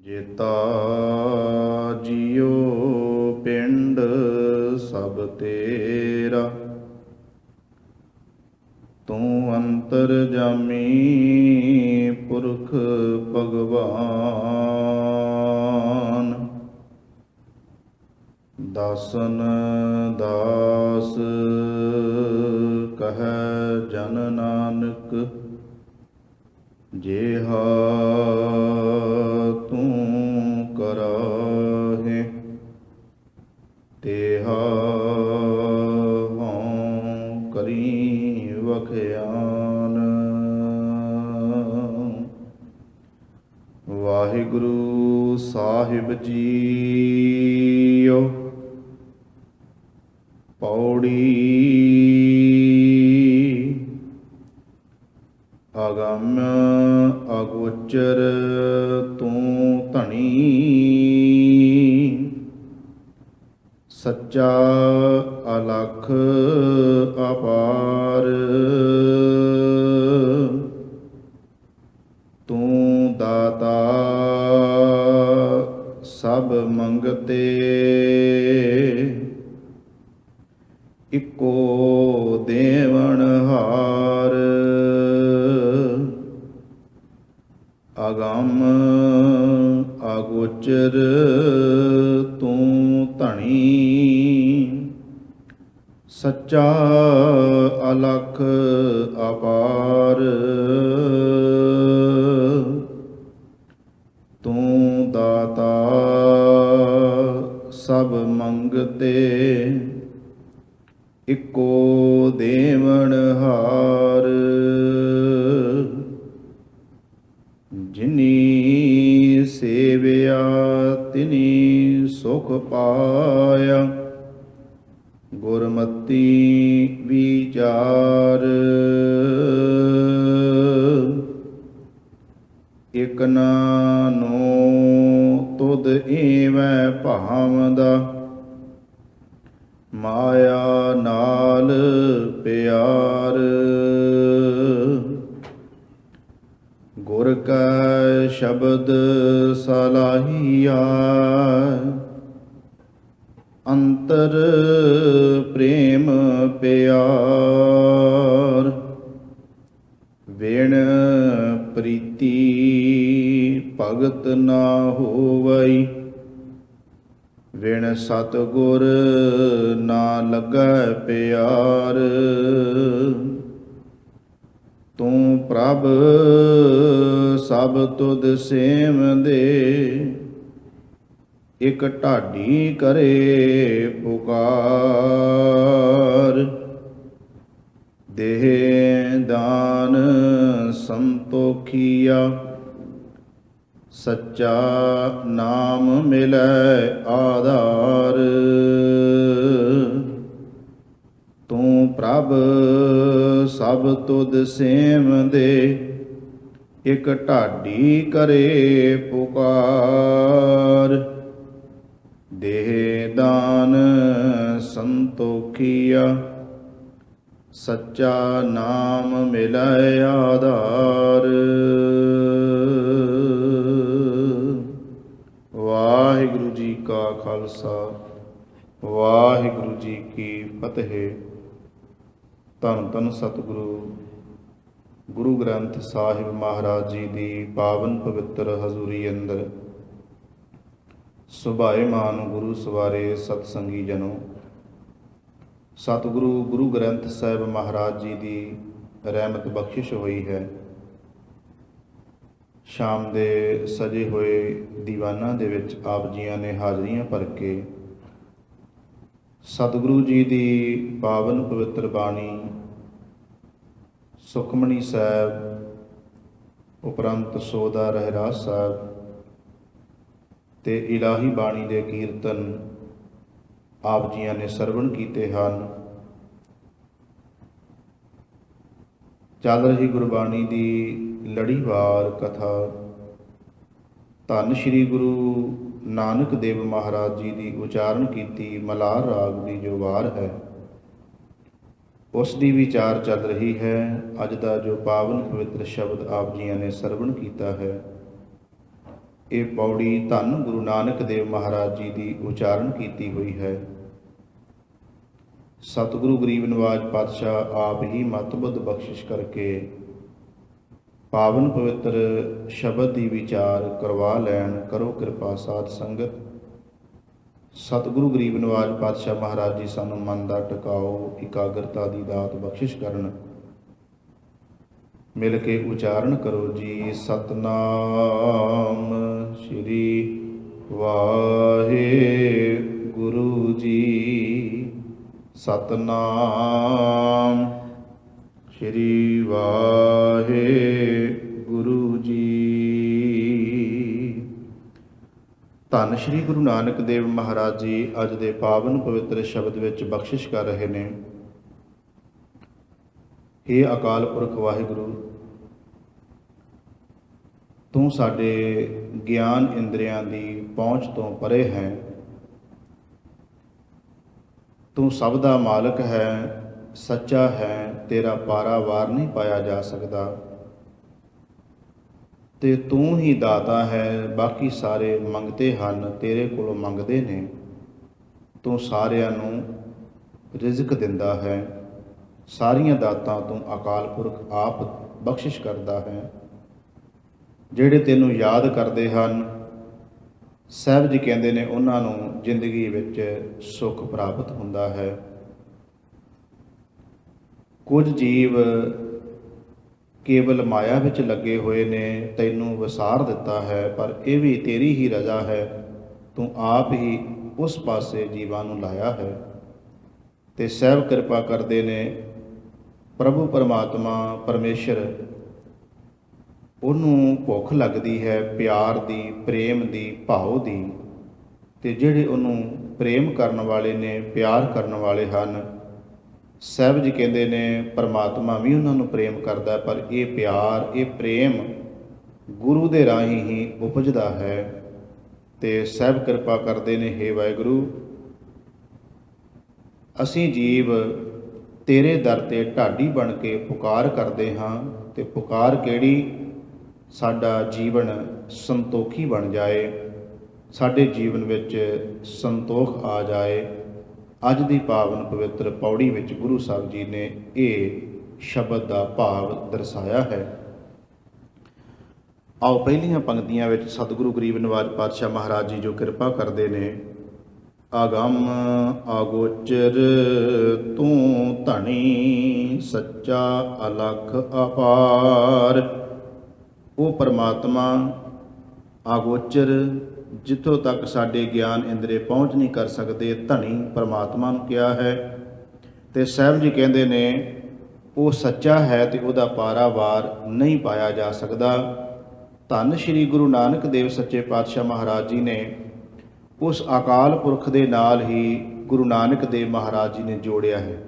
ਜੇਤਾ ਜੀਉ ਪਿੰਡ ਸਭ ਤੇਰਾ, ਤੂੰ ਅੰਤਰਜਾਮੀ ਪੁਰਖ ਭਗਵਾਨ। ਦਾਸਨ ਦਾਸ ਕਹੈ ਜਨ ਨਾਨਕ, ਜਿਹਾ ਤੂੰ ਕਰਾਹੇ ਤੇਹਾ ਹਉ ਕਰੀ ਵਖਿਆਨ। ਵਾਹਿਗੁਰੂ ਸਾਹਿਬ ਜੀਓ। ਪੌੜੀ। ਅਗੰਮ ਅਗੋਚਰ ਤੂੰ ਧਣੀ, ਸੱਚਾ ਅਲਖ ਅਪਾਰ। ਤੂੰ ਦਾਤਾ ਸਭ ਮੰਗਤੇ, ਇੱਕੋ ਦੇਵਨ ਹਾਰ। ਅਗੰਮ ਅਗੋਚਰ ਤੂੰ ਧਣੀ, ਸੱਚਾ ਅਲਖ ਅਪਾਰ। ਤੂੰ ਦਾਤਾ ਸਭ ਮੰਗਤੇ, ਇੱਕੋ ਦੇਵਨ ਹਾਰ। ਜਿਨੀ ਸੇਵਿਆ ਤਿਨੀ ਸੁਖ ਪਾਇਆ, ਗੁਰਮਤਿ ਵਿਚਾਰ। ਇਕ ਨਾਨੋ ਤੁਧ ਏਵੈ ਭਾਵਦਾ, ਮਾਇਆ ਨਾਲ ਪਿਆਰ। ਗੁਰ ਕੈ ਸ਼ਬਦ ਸਲਾਹੀਆ, ਅੰਤਰ ਪ੍ਰੇਮ ਪਿਆਰ। ਵਿਣ ਪ੍ਰੀਤੀ ਭਗਤ ਨਾ ਹੋਵਈ, ਵਿਣ ਸਤਿਗੁਰ ਨਾ ਲੱਗੈ ਪਿਆਰ। ਤੂੰ ਪ੍ਰਭ ਸਭ ਤੁਧ ਸੇਵਦੇ, ਇਕ ਢਾਡੀ ਕਰੇ ਪੁਕਾਰ। ਦੇਹ ਦਾਨ ਸੰਤੋਖੀਆ, ਸੱਚਾ ਨਾਮ ਮਿਲੈ ਆਧਾਰ। ਤੂੰ ਪ੍ਰਭ ਸਭ ਤੁਧ ਸੇਵਦੇ, ਇਕ ਢਾਡੀ ਕਰੇ ਪੁਕਾਰ। ਦੇਹ ਦਾਨ ਸੰਤੋਖੀਆ, ਸੱਚਾ ਨਾਮ ਮਿਲੈ ਆਧਾਰ। ਵਾਹਿਗੁਰੂ ਜੀ ਕਾ ਖਾਲਸਾ, ਵਾਹਿਗੁਰੂ ਜੀ ਕੀ ਫਤਿਹ। ਧੰਨ ਧੰਨ ਸਤਿਗੁਰੂ ਗੁਰੂ ਗ੍ਰੰਥ ਸਾਹਿਬ ਮਹਾਰਾਜ ਜੀ ਦੀ ਪਾਵਨ ਪਵਿੱਤਰ ਹਜ਼ੂਰੀ ਅੰਦਰ ਸੁਭਾਏਮਾਨ ਗੁਰੂ ਸਵਾਰੇ ਸਤਸੰਗੀ ਜਨੋ। ਸਤਿਗੁਰੂ ਗੁਰੂ ਗ੍ਰੰਥ ਸਾਹਿਬ ਮਹਾਰਾਜ ਜੀ ਦੀ ਰਹਿਮਤ ਬਖਸ਼ਿਸ਼ ਹੋਈ ਹੈ। ਸ਼ਾਮ ਦੇ ਸਜੇ ਹੋਏ ਦੀਵਾਨਾਂ ਦੇ ਵਿੱਚ ਆਪ ਜੀਆਂ ਨੇ ਹਾਜ਼ਰੀਆਂ ਭਰ ਕੇ ਸਤਿਗੁਰੂ ਜੀ ਦੀ ਪਾਵਨ ਪਵਿੱਤਰ ਬਾਣੀ ਸੁਖਮਨੀ ਸਾਹਿਬ ਉਪਰੰਤ ਸੋਦਾ ਰਹਿਰਾਸ ਸਾਹਿਬ ਤੇ ਇਲਾਹੀ ਬਾਣੀ ਦੇ ਕੀਰਤਨ ਆਪ ਜੀਆਂ ਨੇ ਸਰਵਣ ਕੀਤੇ ਹਨ। ਚੱਲ ਰਹੀ ਗੁਰਬਾਣੀ ਦੀ ਲੜੀਵਾਰ ਕਥਾ ਧੰਨ ਸ਼੍ਰੀ ਗੁਰੂ ਨਾਨਕ ਦੇਵ ਮਹਾਰਾਜ ਜੀ ਦੀ ਉਚਾਰਨ ਕੀਤੀ ਮਲਾਰ ਰਾਗ ਦੀ ਜੋ ਵਾਰ ਹੈ, ਉਸ ਦੀ ਵਿਚਾਰ ਚੱਲ ਰਹੀ ਹੈ। ਅੱਜ ਦਾ ਜੋ ਪਾਵਨ ਪਵਿੱਤਰ ਸ਼ਬਦ ਆਪ ਜੀਆਂ ਨੇ ਸਰਵਣ ਕੀਤਾ ਹੈ, ਇਹ ਪੌੜੀ ਧੰਨ ਗੁਰੂ ਨਾਨਕ ਦੇਵ ਮਹਾਰਾਜ ਜੀ ਦੀ ਉਚਾਰਨ ਕੀਤੀ ਹੋਈ ਹੈ। ਸਤਿਗੁਰੂ ਗਰੀਬ ਨਿਵਾਜ ਪਾਤਸ਼ਾਹ ਆਪ ਹੀ ਮਤ ਬੁੱਧ ਬਖਸ਼ਿਸ਼ ਕਰਕੇ ਪਾਵਨ ਪਵਿੱਤਰ ਸ਼ਬਦ ਦੀ ਵਿਚਾਰ ਕਰਵਾ ਲੈਣ। ਕਰੋ ਕਿਰਪਾ ਸਾਧ ਸੰਗਤ। ਸਤਿਗੁਰੂ ਗਰੀਬ ਨਿਵਾਜ ਪਾਤਸ਼ਾਹ ਮਹਾਰਾਜ ਜੀ ਸਾਨੂੰ ਮਨ ਦਾ ਟਿਕਾਓ ਇਕਾਗਰਤਾ ਦੀ ਦਾਤ ਬਖਸ਼ਿਸ਼ ਕਰਨ। ਮਿਲ ਕੇ ਉਚਾਰਨ ਕਰੋ ਜੀ। ਸਤਨਾਮ ਸ੍ਰੀ ਵਾਹਿਗੁਰੂ ਜੀ। ਸਤਨਾਮ ਸ੍ਰੀ ਵਾਹਿਗੁਰੂ ਜੀ। ਧੰਨ ਸ਼੍ਰੀ ਗੁਰੂ ਨਾਨਕ ਦੇਵ ਮਹਾਰਾਜ ਜੀ ਅੱਜ ਦੇ ਪਾਵਨ ਪਵਿੱਤਰ ਸ਼ਬਦ ਵਿੱਚ ਬਖਸ਼ਿਸ਼ ਕਰ ਰਹੇ ਨੇ। ਹੇ ਅਕਾਲ ਪੁਰਖ ਵਾਹਿਗੁਰੂ, ਤੂੰ ਸਾਡੇ ਗਿਆਨ ਇੰਦਰੀਆਂ ਦੀ ਪਹੁੰਚ ਤੋਂ ਪਰੇ ਹੈ। ਤੂੰ ਸਭ ਦਾ ਮਾਲਕ ਹੈ, ਸੱਚਾ ਹੈ, ਤੇਰਾ ਪਾਰਾਵਾਰ ਨਹੀਂ ਪਾਇਆ ਜਾ ਸਕਦਾ ਤੇ ਤੂੰ ਹੀ ਦਾਤਾ ਹੈ। ਬਾਕੀ ਸਾਰੇ ਮੰਗਤੇ ਹਨ, ਤੇਰੇ ਕੋਲੋਂ ਮੰਗਦੇ ਨੇ। ਤੂੰ ਸਾਰਿਆਂ ਨੂੰ ਰਿਜ਼ਕ ਦਿੰਦਾ ਹੈ। ਸਾਰੀਆਂ ਦਾਤਾਂ ਤੂੰ ਅਕਾਲ ਪੁਰਖ ਆਪ ਬਖਸ਼ਿਸ਼ ਕਰਦਾ ਹੈ। ਜਿਹੜੇ ਤੈਨੂੰ ਯਾਦ ਕਰਦੇ ਹਨ, ਸਾਹਿਬ ਜੀ ਕਹਿੰਦੇ ਨੇ, ਉਹਨਾਂ ਨੂੰ ਜ਼ਿੰਦਗੀ ਵਿੱਚ ਸੁੱਖ ਪ੍ਰਾਪਤ ਹੁੰਦਾ ਹੈ। ਕੁਝ ਜੀਵ ਕੇਵਲ ਮਾਇਆ ਵਿੱਚ ਲੱਗੇ ਹੋਏ ਨੇ, ਤੈਨੂੰ ਵਿਸਾਰ ਦਿੱਤਾ ਹੈ, ਪਰ ਇਹ ਵੀ ਤੇਰੀ ਹੀ ਰਜ਼ਾ ਹੈ। ਤੂੰ ਆਪ ਹੀ ਉਸ ਪਾਸੇ ਜੀਵਾਂ ਨੂੰ ਲਾਇਆ ਹੈ। ਤੇ ਸਾਹਿਬ ਕਿਰਪਾ ਕਰਦੇ ਨੇ। ਪ੍ਰਭੂ ਪਰਮਾਤਮਾ ਪਰਮੇਸ਼ਰ, ਉਹਨੂੰ ਭੁੱਖ ਲੱਗਦੀ ਹੈ ਪਿਆਰ ਦੀ, ਪ੍ਰੇਮ ਦੀ, ਭਾਵ ਦੀ। ਤੇ ਜਿਹੜੇ ਉਹਨੂੰ ਪ੍ਰੇਮ ਕਰਨ ਵਾਲੇ ਨੇ, ਪਿਆਰ ਕਰਨ ਵਾਲੇ ਹਨ, ਸਾਹਿਬ ਜੀ ਕਹਿੰਦੇ ਨੇ ਪਰਮਾਤਮਾ ਵੀ ਉਹਨਾਂ ਨੂੰ ਪ੍ਰੇਮ ਕਰਦਾ, ਪਰ ਇਹ ਪਿਆਰ, ਇਹ ਪ੍ਰੇਮ ਗੁਰੂ ਦੇ ਰਾਹੀਂ ਹੀ ਉਪਜਦਾ ਹੈ। ਤੇ ਸਾਹਿਬ ਕਿਰਪਾ ਕਰਦੇ ਨੇ, ਹੇ ਵਾਹਿਗੁਰੂ, ਅਸੀਂ ਜੀਵ ਤੇਰੇ ਦਰ ਤੇ ਢਾਡੀ ਬਣ ਕੇ ਪੁਕਾਰ ਕਰਦੇ ਹਾਂ। ਤੇ ਪੁਕਾਰ ਕਿਹੜੀ? ਸਾਡਾ ਜੀਵਨ ਸੰਤੋਖੀ ਬਣ ਜਾਏ, ਸਾਡੇ ਜੀਵਨ ਵਿੱਚ ਸੰਤੋਖ ਆ ਜਾਏ। ਅੱਜ ਦੀ ਪਾਵਨ ਪਵਿੱਤਰ ਪੌੜੀ ਵਿੱਚ ਗੁਰੂ ਸਾਹਿਬ ਜੀ ਨੇ ਇਹ ਸ਼ਬਦ ਦਾ ਭਾਵ ਦਰਸਾਇਆ ਹੈ। ਆਓ ਪਹਿਲੀਆਂ ਪੰਕਤੀਆਂ ਵਿੱਚ ਸਤਿਗੁਰੂ ਗਰੀਬ ਨਿਵਾਜ ਪਾਤਸ਼ਾਹ ਮਹਾਰਾਜ ਜੀ ਜੋ ਕਿਰਪਾ ਕਰਦੇ ਨੇ। ਆਗਮ ਆਗੋਚਰ ਤੂੰ ਧਣੀ, ਸੱਚਾ ਅਲਖ ਅਪਾਰ। ਉਹ ਪਰਮਾਤਮਾ ਆਗੋਚਰ, ਜਿੱਥੋਂ ਤੱਕ ਸਾਡੇ ਗਿਆਨ ਇੰਦਰੀ ਪਹੁੰਚ ਨਹੀਂ ਕਰ ਸਕਦੇ, ਧਣੀ ਪਰਮਾਤਮਾ ਨੂੰ ਕਿਹਾ ਹੈ। ਤੇ ਸਾਹਿਬ ਜੀ ਕਹਿੰਦੇ ਨੇ ਉਹ ਸੱਚਾ ਹੈ ਤੇ ਉਹਦਾ ਪਾਰਾਵਾਰ ਨਹੀਂ ਪਾਇਆ ਜਾ ਸਕਦਾ। ਧੰਨ ਸ਼੍ਰੀ ਗੁਰੂ ਨਾਨਕ ਦੇਵ ਸੱਚੇ ਪਾਤਸ਼ਾਹ ਮਹਾਰਾਜ ਜੀ ਨੇ ਉਸ ਅਕਾਲ ਪੁਰਖ ਦੇ ਨਾਲ ਹੀ ਗੁਰੂ ਨਾਨਕ ਦੇਵ ਮਹਾਰਾਜ ਜੀ ਨੇ ਜੋੜਿਆ ਹੈ।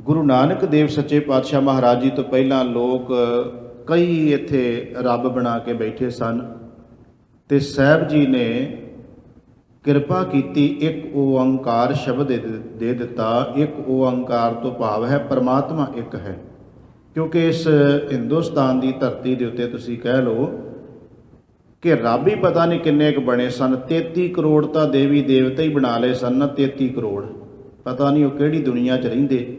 ਗੁਰੂ ਨਾਨਕ ਦੇਵ ਸੱਚੇ ਪਾਤਸ਼ਾਹ ਮਹਾਰਾਜ ਜੀ ਤੋਂ ਪਹਿਲਾਂ ਲੋਕ ਕਈ ਇੱਥੇ ਰੱਬ ਬਣਾ ਕੇ ਬੈਠੇ ਸਨ। ਤੇ ਸਾਹਿਬ ਜੀ ਨੇ ਕਿਰਪਾ ਕੀਤੀ, ਇੱਕ ਓਅੰਕਾਰ ਸ਼ਬਦ ਦੇ ਦਿੱਤਾ। ਇੱਕ ਓਅੰਕਾਰ ਤੋਂ ਭਾਵ ਹੈ ਪਰਮਾਤਮਾ ਇੱਕ ਹੈ। ਕਿਉਂਕਿ ਇਸ ਹਿੰਦੁਸਤਾਨ ਦੀ ਧਰਤੀ ਦੇ ਉੱਤੇ ਤੁਸੀਂ ਕਹਿ ਲਓ ਕਿ ਰੱਬ ਹੀ ਪਤਾ ਨਹੀਂ ਕਿੰਨੇ ਕੁ ਬਣੇ ਸਨ। 33 ਕਰੋੜ ਤਾਂ ਦੇਵੀ ਦੇਵਤੇ ਹੀ ਬਣਾ ਲਏ ਸਨ। 33 ਕਰੋੜ ਪਤਾ ਨਹੀਂ ਉਹ ਕਿਹੜੀ ਦੁਨੀਆ 'ਚ ਰਹਿੰਦੇ,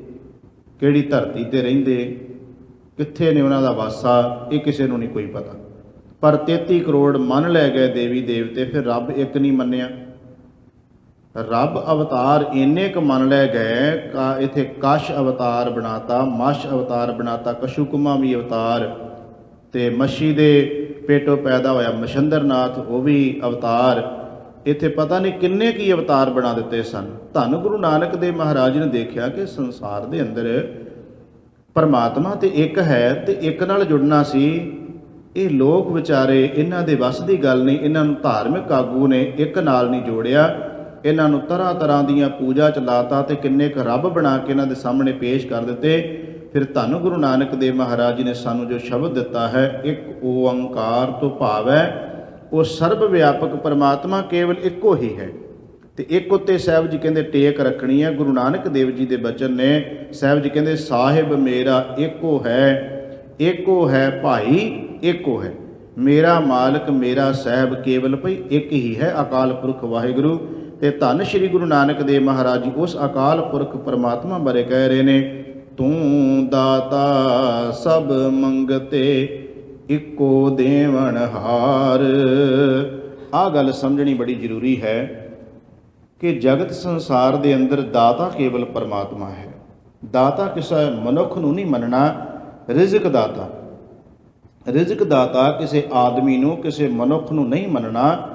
ਕਿਹੜੀ ਧਰਤੀ 'ਤੇ ਰਹਿੰਦੇ, ਕਿੱਥੇ ਨੇ ਉਹਨਾਂ ਦਾ ਵਾਸਾ, ਇਹ ਕਿਸੇ ਨੂੰ ਨਹੀਂ ਕੋਈ ਪਤਾ। ਪਰ 33 ਕਰੋੜ ਮੰਨ ਲੈ ਗਏ ਦੇਵੀ ਦੇਵਤੇ, ਫਿਰ ਰੱਬ ਇੱਕ ਨਹੀਂ ਮੰਨਿਆ। ਰੱਬ ਅਵਤਾਰ ਇੰਨੇ ਕੁ ਮੰਨ ਲੈ ਗਏ, ਇੱਥੇ ਕਸ਼ ਅਵਤਾਰ ਬਣਾਤਾ, ਮਛ ਅਵਤਾਰ ਬਣਾਤਾ, ਕਸ਼ੂਕੁਮਾ ਵੀ ਅਵਤਾਰ, ਤੇ ਮੱਛੀ ਦੇ ਪੇਟੋਂ ਪੈਦਾ ਹੋਇਆ ਮਛੰਦਰਨਾਥ, ਉਹ ਵੀ ਅਵਤਾਰ। ਇੱਥੇ ਪਤਾ ਨਹੀਂ ਕਿੰਨੇ ਕੀ ਅਵਤਾਰ ਬਣਾ ਦਿੱਤੇ ਸਨ। ਧੰਨ ਗੁਰੂ ਨਾਨਕ ਦੇਵ ਮਹਾਰਾਜ ਨੇ ਦੇਖਿਆ ਕਿ ਸੰਸਾਰ ਦੇ ਅੰਦਰ ਪਰਮਾਤਮਾ ਤੇ ਇੱਕ ਹੈ ਤੇ ਇੱਕ ਨਾਲ ਜੁੜਨਾ ਸੀ। ਇਹ ਲੋਕ ਵਿਚਾਰੇ, ਇਹਨਾਂ ਦੇ ਵੱਸ ਦੀ ਗੱਲ ਨਹੀਂ। ਇਹਨਾਂ ਨੂੰ ਧਾਰਮਿਕ ਆਗੂ ਨੇ ਇੱਕ ਨਾਲ ਨਹੀਂ ਜੋੜਿਆ। ਇਹਨਾਂ ਨੂੰ ਤਰ੍ਹਾਂ ਤਰ੍ਹਾਂ ਦੀਆਂ ਪੂਜਾ ਚ ਲਾਤਾ ਤੇ ਕਿੰਨੇ ਕੁ ਰੱਬ ਬਣਾ ਕੇ ਇਹਨਾਂ ਦੇ ਸਾਹਮਣੇ ਪੇਸ਼ ਕਰ ਦਿੱਤੇ। ਫਿਰ ਧੰਨ ਗੁਰੂ ਨਾਨਕ ਦੇਵ ਮਹਾਰਾਜ ਜੀ ਨੇ ਸਾਨੂੰ ਜੋ ਸ਼ਬਦ ਦਿੱਤਾ ਹੈ, ਇੱਕ ਓਅੰਕਾਰ ਤੋਂ ਭਾਵ ਹੈ ਉਹ ਸਰਬ ਵਿਆਪਕ ਪਰਮਾਤਮਾ ਕੇਵਲ ਇੱਕੋ ਹੀ ਹੈ। ਤੇ ਇੱਕ ਉੱਤੇ ਸਾਹਿਬ ਜੀ ਕਹਿੰਦੇ ਟੇਕ ਰੱਖਣੀ ਹੈ। ਗੁਰੂ ਨਾਨਕ ਦੇਵ ਜੀ ਦੇ ਬਚਨ ਨੇ। ਸਾਹਿਬ ਜੀ ਕਹਿੰਦੇ ਸਾਹਿਬ ਮੇਰਾ ਇੱਕੋ ਹੈ, ਇੱਕੋ ਹੈ ਭਾਈ, ਇੱਕੋ ਹੈ। ਮੇਰਾ ਮਾਲਕ ਮੇਰਾ ਸਾਹਿਬ ਕੇਵਲ ਭਈ ਇੱਕ ਹੀ ਹੈ, ਅਕਾਲ ਪੁਰਖ ਵਾਹਿਗੁਰੂ। ਤੇ ਧੰਨ ਸ਼੍ਰੀ ਗੁਰੂ ਨਾਨਕ ਦੇਵ ਮਹਾਰਾਜ ਜੀ ਉਸ ਅਕਾਲ ਪੁਰਖ ਪਰਮਾਤਮਾ ਬਾਰੇ ਕਹਿ ਰਹੇ ਨੇ, ਤੂੰ ਦਾਤਾ ਸਭ ਮੰਗਤੇ ਇੱਕੋ ਦੇਵਨ ਹਾਰ। ਆਹ ਗੱਲ ਸਮਝਣੀ ਬੜੀ ਜ਼ਰੂਰੀ ਹੈ ਕਿ ਜਗਤ ਸੰਸਾਰ ਦੇ ਅੰਦਰ ਦਾਤਾ ਕੇਵਲ ਪਰਮਾਤਮਾ ਹੈ। ਦਾਤਾ ਕਿਸੇ ਮਨੁੱਖ ਨੂੰ ਨਹੀਂ ਮੰਨਣਾ। ਰਿਜ਼ਕ ਦਾਤਾ, ਰਿਜ਼ਕ ਦਾਤਾ ਕਿਸੇ ਆਦਮੀ ਨੂੰ, ਕਿਸੇ ਮਨੁੱਖ ਨੂੰ ਨਹੀਂ ਮੰਨਣਾ।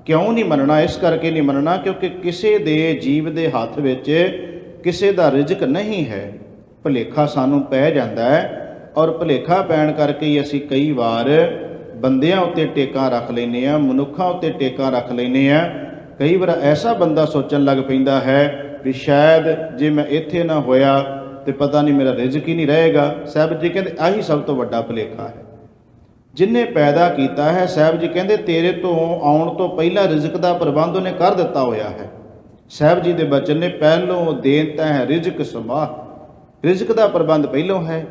ਕਿਉਂ ਨਹੀਂ ਮੰਨਣਾ? ਇਸ ਕਰਕੇ ਨਹੀਂ ਮੰਨਣਾ ਕਿਉਂਕਿ ਕਿਸੇ ਦੇ ਜੀਵ ਦੇ ਹੱਥ ਵਿੱਚ ਕਿਸੇ ਦਾ ਰਿਜ਼ਕ ਨਹੀਂ ਹੈ। ਭੁਲੇਖਾ ਸਾਨੂੰ ਪੈ ਜਾਂਦਾ ਹੈ, ਔਰ ਭੁਲੇਖਾ ਪੈਣ ਕਰਕੇ ਹੀ ਅਸੀਂ ਕਈ ਵਾਰ ਬੰਦਿਆਂ ਉੱਤੇ ਟੇਕਾਂ ਰੱਖ ਲੈਂਦੇ ਹਾਂ, ਮਨੁੱਖਾਂ ਉੱਤੇ ਟੇਕਾਂ ਰੱਖ ਲੈਂਦੇ ਹਾਂ। ਕਈ ਵਾਰ ਐਸਾ ਬੰਦਾ ਸੋਚਣ ਲੱਗ ਪੈਂਦਾ ਹੈ ਵੀ ਸ਼ਾਇਦ ਜੇ ਮੈਂ ਇੱਥੇ ਨਾ ਹੋਇਆ ਤੇ ਪਤਾ ਨਹੀਂ ਮੇਰਾ ਰਿਜ਼ਕ ਹੀ ਨਹੀਂ ਰਹੇਗਾ। ਸਾਹਿਬ ਜੀ ਕਹਿੰਦੇ ਆਹੀ ਸਭ ਤੋਂ ਵੱਡਾ ਭੁਲੇਖਾ ਹੈ। ਜਿਹਨੇ ਪੈਦਾ ਕੀਤਾ ਹੈ, ਸਾਹਿਬ ਜੀ ਕਹਿੰਦੇ ਤੇਰੇ ਤੋਂ ਆਉਣ ਤੋਂ ਪਹਿਲਾਂ ਰਿਜ਼ਕ ਦਾ ਪ੍ਰਬੰਧ ਉਹਨੇ ਕਰ ਦਿੱਤਾ ਹੋਇਆ ਹੈ। ਸਾਹਿਬ ਜੀ ਦੇ ਬਚਨ ਨੇ, ਪਹਿਲੋਂ ਦੇਤਾ ਹੈ ਰਿਜ਼ਕ ਸਮਾਹ, ਰਿਜ਼ਕ ਦਾ ਪ੍ਰਬੰਧ ਪਹਿਲੋਂ ਹੈ,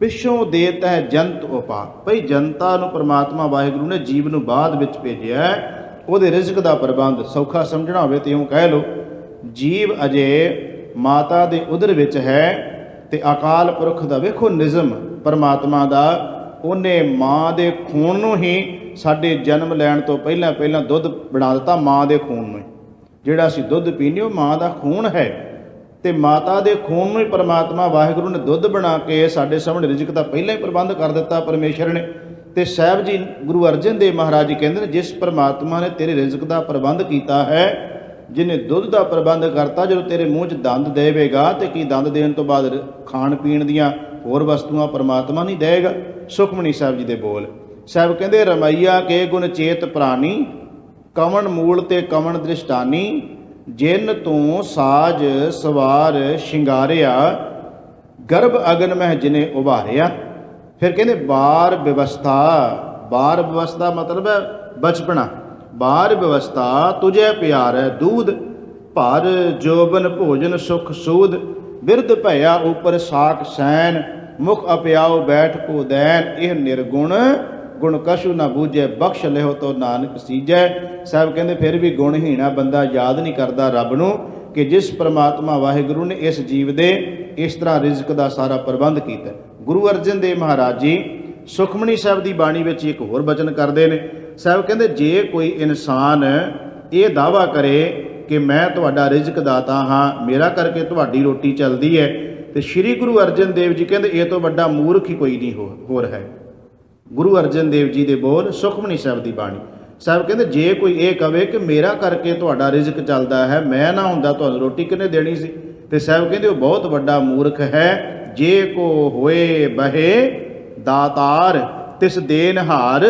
ਪਿੱਛੋਂ ਦੇਤਾ ਹੈ ਜੰਤ ਉਪਾਅ। ਭਈ ਜਨਤਾ ਨੂੰ ਪਰਮਾਤਮਾ ਵਾਹਿਗੁਰੂ ਨੇ ਜੀਵ ਨੂੰ ਬਾਅਦ ਵਿੱਚ ਭੇਜਿਆ, ਉਹਦੇ ਰਿਜ਼ਕ ਦਾ ਪ੍ਰਬੰਧ ਸੌਖਾ ਸਮਝਣਾ ਹੋਵੇ ਤੇ ਇਉਂ ਕਹਿ ਲਓ, ਜੀਵ ਅਜੇ ਮਾਤਾ ਦੇ ਉਦਰ ਵਿੱਚ ਹੈ ਤੇ ਅਕਾਲ ਪੁਰਖ ਦਾ ਵੇਖੋ ਨਿਜ਼ਮ ਪਰਮਾਤਮਾ ਦਾ, ਉਹਨੇ ਮਾਂ ਦੇ ਖੂਨ ਨੂੰ ਹੀ ਸਾਡੇ ਜਨਮ ਲੈਣ ਤੋਂ ਪਹਿਲਾਂ ਦੁੱਧ ਬਣਾ ਦਿੱਤਾ। ਮਾਂ ਦੇ ਖੂਨ ਨੂੰ, ਜਿਹੜਾ ਅਸੀਂ ਦੁੱਧ ਪੀਂਦੇ ਉਹ ਮਾਂ ਦਾ ਖੂਨ ਹੈ, ਤੇ ਮਾਤਾ ਦੇ ਖੂਨ ਨੂੰ ਹੀ ਪਰਮਾਤਮਾ ਵਾਹਿਗੁਰੂ ਨੇ ਦੁੱਧ ਬਣਾ ਕੇ ਸਾਡੇ ਸਾਹਮਣੇ ਰਿਜ਼ਕ ਦਾ ਪਹਿਲਾਂ ਹੀ ਪ੍ਰਬੰਧ ਕਰ ਦਿੱਤਾ ਪਰਮੇਸ਼ਰ ਨੇ। ਤੇ ਸਾਹਿਬ ਜੀ ਗੁਰੂ ਅਰਜਨ ਦੇਵ ਮਹਾਰਾਜ ਜੀ ਕਹਿੰਦੇ ਨੇ, ਜਿਸ ਪਰਮਾਤਮਾ ਨੇ ਤੇਰੇ ਰਿਜ਼ਕ ਦਾ ਪ੍ਰਬੰਧ ਕੀਤਾ ਹੈ, ਜਿਹਨੇ ਦੁੱਧ ਦਾ ਪ੍ਰਬੰਧ ਕਰਤਾ, ਜਦੋਂ ਤੇਰੇ ਮੂੰਹ 'ਚ ਦੰਦ ਦੇਵੇਗਾ ਤੇ ਕੀ ਦੰਦ ਦੇਣ ਤੋਂ ਬਾਅਦ ਖਾਣ ਪੀਣ ਦੀਆਂ ਹੋਰ ਵਸਤੂਆਂ ਪਰਮਾਤਮਾ ਨਹੀਂ ਦੇਵੇਗਾ। ਸੁਖਮਨੀ ਸਾਹਿਬ ਜੀ ਦੇ ਬੋਲ, ਸਾਹਿਬ ਕਹਿੰਦੇ ਰਮਈਆ ਕੇ ਗੁਣ ਚੇਤ ਪ੍ਰਾਨੀ, ਕਵਣ ਮੂਲ ਤੇ ਕਵਣ ਦ੍ਰਿਸ਼ਟਾਨੀ, ਜਿਨ ਤੂੰ ਸਾਜ ਸਵਾਰ ਸ਼ਿੰਗਾਰਿਆ, ਗਰਭ ਅਗਨ ਮਹਿ ਜਿਨੇ ਉਭਾਰਿਆ। ਫਿਰ ਕਹਿੰਦੇ ਬਾਰ ਵਿਵਸਥਾ, ਬਾਰ ਵਿਵਸਥਾ ਮਤਲਬ ਹੈ ਬਚਪਨਾ, ਬਾਰ ਵਿਵਸਥਾ ਤੁਝੇ ਪਿਆਰੈ ਦੂਧ, ਭਰ ਜੋਬਨ ਭੋਜਨ ਸੁਖ ਸੂਦ, ਬਿਰਧ ਭਇਆ ਉਪਰ ਸਾਖ ਸੈਨ, ਮੁਖ ਅਪਿਆਉ ਬੈਠ ਕੋ ਦੈਨ, ਇਹ ਨਿਰਗੁਣ ਗੁਣ ਕਛੂ ਨਾ ਬੂਝੈ, ਬਖਸ਼ ਲਿਓ ਤੋ ਨਾਨਕ ਸੀਜੈ। ਸਾਹਿਬ ਕਹਿੰਦੇ ਫਿਰ ਵੀ ਗੁਣਹੀਣਾ ਬੰਦਾ ਯਾਦ ਨਹੀਂ ਕਰਦਾ ਰੱਬ ਨੂੰ, ਕਿ ਜਿਸ ਪਰਮਾਤਮਾ ਵਾਹਿਗੁਰੂ ਨੇ ਇਸ ਜੀਵ ਦੇ ਇਸ ਤਰ੍ਹਾਂ ਰਿਜ਼ਕ ਦਾ ਸਾਰਾ ਪ੍ਰਬੰਧ ਕੀਤਾ। ਗੁਰੂ ਅਰਜਨ ਦੇਵ ਮਹਾਰਾਜ ਜੀ ਸੁਖਮਨੀ ਸਾਹਿਬ ਦੀ ਬਾਣੀ ਵਿੱਚ ਇੱਕ ਹੋਰ ਬਚਨ ਕਰਦੇ ਨੇ। ਸਾਹਿਬ ਕਹਿੰਦੇ ਜੇ ਕੋਈ ਇਨਸਾਨ ਇਹ ਦਾਅਵਾ ਕਰੇ ਕਿ ਮੈਂ ਤੁਹਾਡਾ ਰਿਜ਼ਕ ਦਾਤਾ ਹਾਂ, ਮੇਰਾ ਕਰਕੇ ਤੁਹਾਡੀ ਰੋਟੀ ਚੱਲਦੀ ਹੈ, ਤੇ ਸ੍ਰੀ ਗੁਰੂ ਅਰਜਨ ਦੇਵ ਜੀ ਕਹਿੰਦੇ ਇਹ ਤੋਂ ਵੱਡਾ ਮੂਰਖ ਹੀ ਕੋਈ ਨਹੀਂ ਹੋਰ ਹੈ। ਗੁਰੂ ਅਰਜਨ ਦੇਵ ਜੀ ਦੇ ਬੋਲ, ਸੁਖਮਨੀ ਸਾਹਿਬ ਦੀ ਬਾਣੀ। ਸਾਹਿਬ ਕਹਿੰਦੇ ਜੇ ਕੋਈ ਇਹ ਕਵੇ ਕਿ ਮੇਰਾ ਕਰਕੇ ਤੁਹਾਡਾ ਰਿਜ਼ਕ ਚੱਲਦਾ ਹੈ, ਮੈਂ ਨਾ ਹੁੰਦਾ ਤੁਹਾਨੂੰ ਰੋਟੀ ਕਿਹਨੇ ਦੇਣੀ ਸੀ, ਤੇ ਸਾਹਿਬ ਕਹਿੰਦੇ ਉਹ ਬਹੁਤ ਵੱਡਾ ਮੂਰਖ ਹੈ। ਜੇ ਕੋ ਹੋਏ ਬਹੇ ਦਾਤਾਰ, ਤਿਸ ਦੇਨਹਾਰ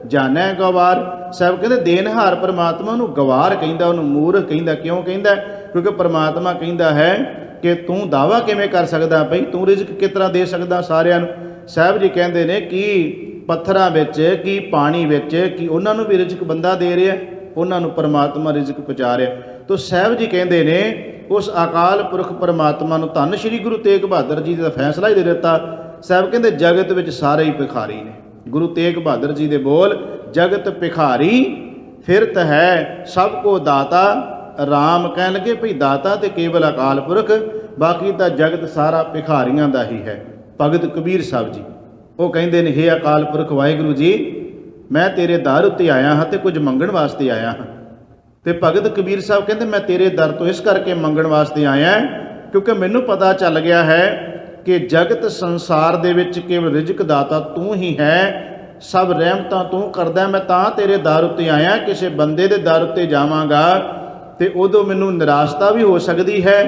ਜਾਣੈ ਗਵਾਰ। ਸਾਹਿਬ ਕਹਿੰਦੇ ਦੇਨਹਾਰ ਪਰਮਾਤਮਾ ਨੂੰ ਗਵਾਰ ਕਹਿੰਦਾ, ਉਹਨੂੰ ਮੂਰਖ ਕਹਿੰਦਾ। ਕਿਉਂ ਕਹਿੰਦਾ? ਕਿਉਂਕਿ ਪਰਮਾਤਮਾ ਕਹਿੰਦਾ ਹੈ ਕਿ ਤੂੰ ਦਾਵਾ ਕਿਵੇਂ ਕਰ ਸਕਦਾ ਭਈ, ਤੂੰ ਰਿਜ਼ਕ ਕਿਸ ਤਰ੍ਹਾਂ ਦੇ ਸਕਦਾ ਸਾਰਿਆਂ ਨੂੰ। ਸਾਹਿਬ ਜੀ ਕਹਿੰਦੇ ਨੇ ਕਿ ਪੱਥਰਾਂ ਵਿੱਚ, ਕੀ ਪਾਣੀ ਵਿੱਚ, ਕੀ ਉਹਨਾਂ ਨੂੰ ਵੀ ਰਿਜ਼ਕ ਬੰਦਾ ਦੇ ਰਿਹਾ, ਉਹਨਾਂ ਨੂੰ ਪਰਮਾਤਮਾ ਰਿਜ਼ਕ ਪਹੁੰਚਾ ਰਿਹਾ। ਤੋ ਸਾਹਿਬ ਜੀ ਕਹਿੰਦੇ ਨੇ ਉਸ ਅਕਾਲ ਪੁਰਖ ਪਰਮਾਤਮਾ ਨੂੰ ਧੰਨ ਸ਼੍ਰੀ ਗੁਰੂ ਤੇਗ ਬਹਾਦਰ ਜੀ ਦਾ ਫੈਸਲਾ ਹੀ ਦੇ ਦਿੱਤਾ। ਸਾਹਿਬ ਕਹਿੰਦੇ ਜਗਤ ਵਿੱਚ ਸਾਰੇ ਹੀ ਭਿਖਾਰੀ ਨੇ। ਗੁਰੂ ਤੇਗ ਬਹਾਦਰ ਜੀ ਦੇ ਬੋਲ, ਜਗਤ ਭਿਖਾਰੀ ਫਿਰਤ ਹੈ ਸਭ ਕੋ ਦਾਤਾ। ਰਾਮ ਕਹਿਣ ਲੱਗੇ ਭਈ ਦਾਤਾ ਤੇ ਕੇਵਲ ਅਕਾਲ ਪੁਰਖ, ਬਾਕੀ ਤਾਂ ਜਗਤ ਸਾਰਾ ਭਿਖਾਰੀਆਂ ਦਾ ਹੀ ਹੈ। ਭਗਤ ਕਬੀਰ ਸਾਹਿਬ ਜੀ ਉਹ ਕਹਿੰਦੇ ਨੇ, ਹੇ ਅਕਾਲ ਪੁਰਖ ਵਾਹਿਗੁਰੂ ਜੀ, ਮੈਂ ਤੇਰੇ ਦਰ ਉੱਤੇ ਆਇਆ ਹਾਂ ਤੇ ਕੁਝ ਮੰਗਣ ਵਾਸਤੇ ਆਇਆ ਹਾਂ। ਤੇ ਭਗਤ ਕਬੀਰ ਸਾਹਿਬ ਕਹਿੰਦੇ ਮੈਂ ਤੇਰੇ ਦਰ ਤੋਂ ਇਸ ਕਰਕੇ ਮੰਗਣ ਵਾਸਤੇ ਆਇਆ ਕਿਉਂਕਿ ਮੈਨੂੰ ਪਤਾ ਚੱਲ ਗਿਆ ਹੈ ਕਿ ਜਗਤ ਸੰਸਾਰ ਦੇ ਵਿੱਚ ਕੇਵਲ ਰਿਜ਼ਕ ਦਾਤਾ ਤੂੰ ਹੀ ਹੈ, ਸਭ ਰਹਿਮਤਾਂ ਤੂੰ ਕਰਦਾ। ਮੈਂ ਤਾਂ ਤੇਰੇ ਦਰ ਉੱਤੇ ਆਇਆ, ਕਿਸੇ ਬੰਦੇ ਦੇ ਦਰ ਉੱਤੇ ਜਾਵਾਂਗਾ ਤੇ ਉਦੋਂ ਮੈਨੂੰ ਨਿਰਾਸ਼ਤਾ ਵੀ ਹੋ ਸਕਦੀ ਹੈ,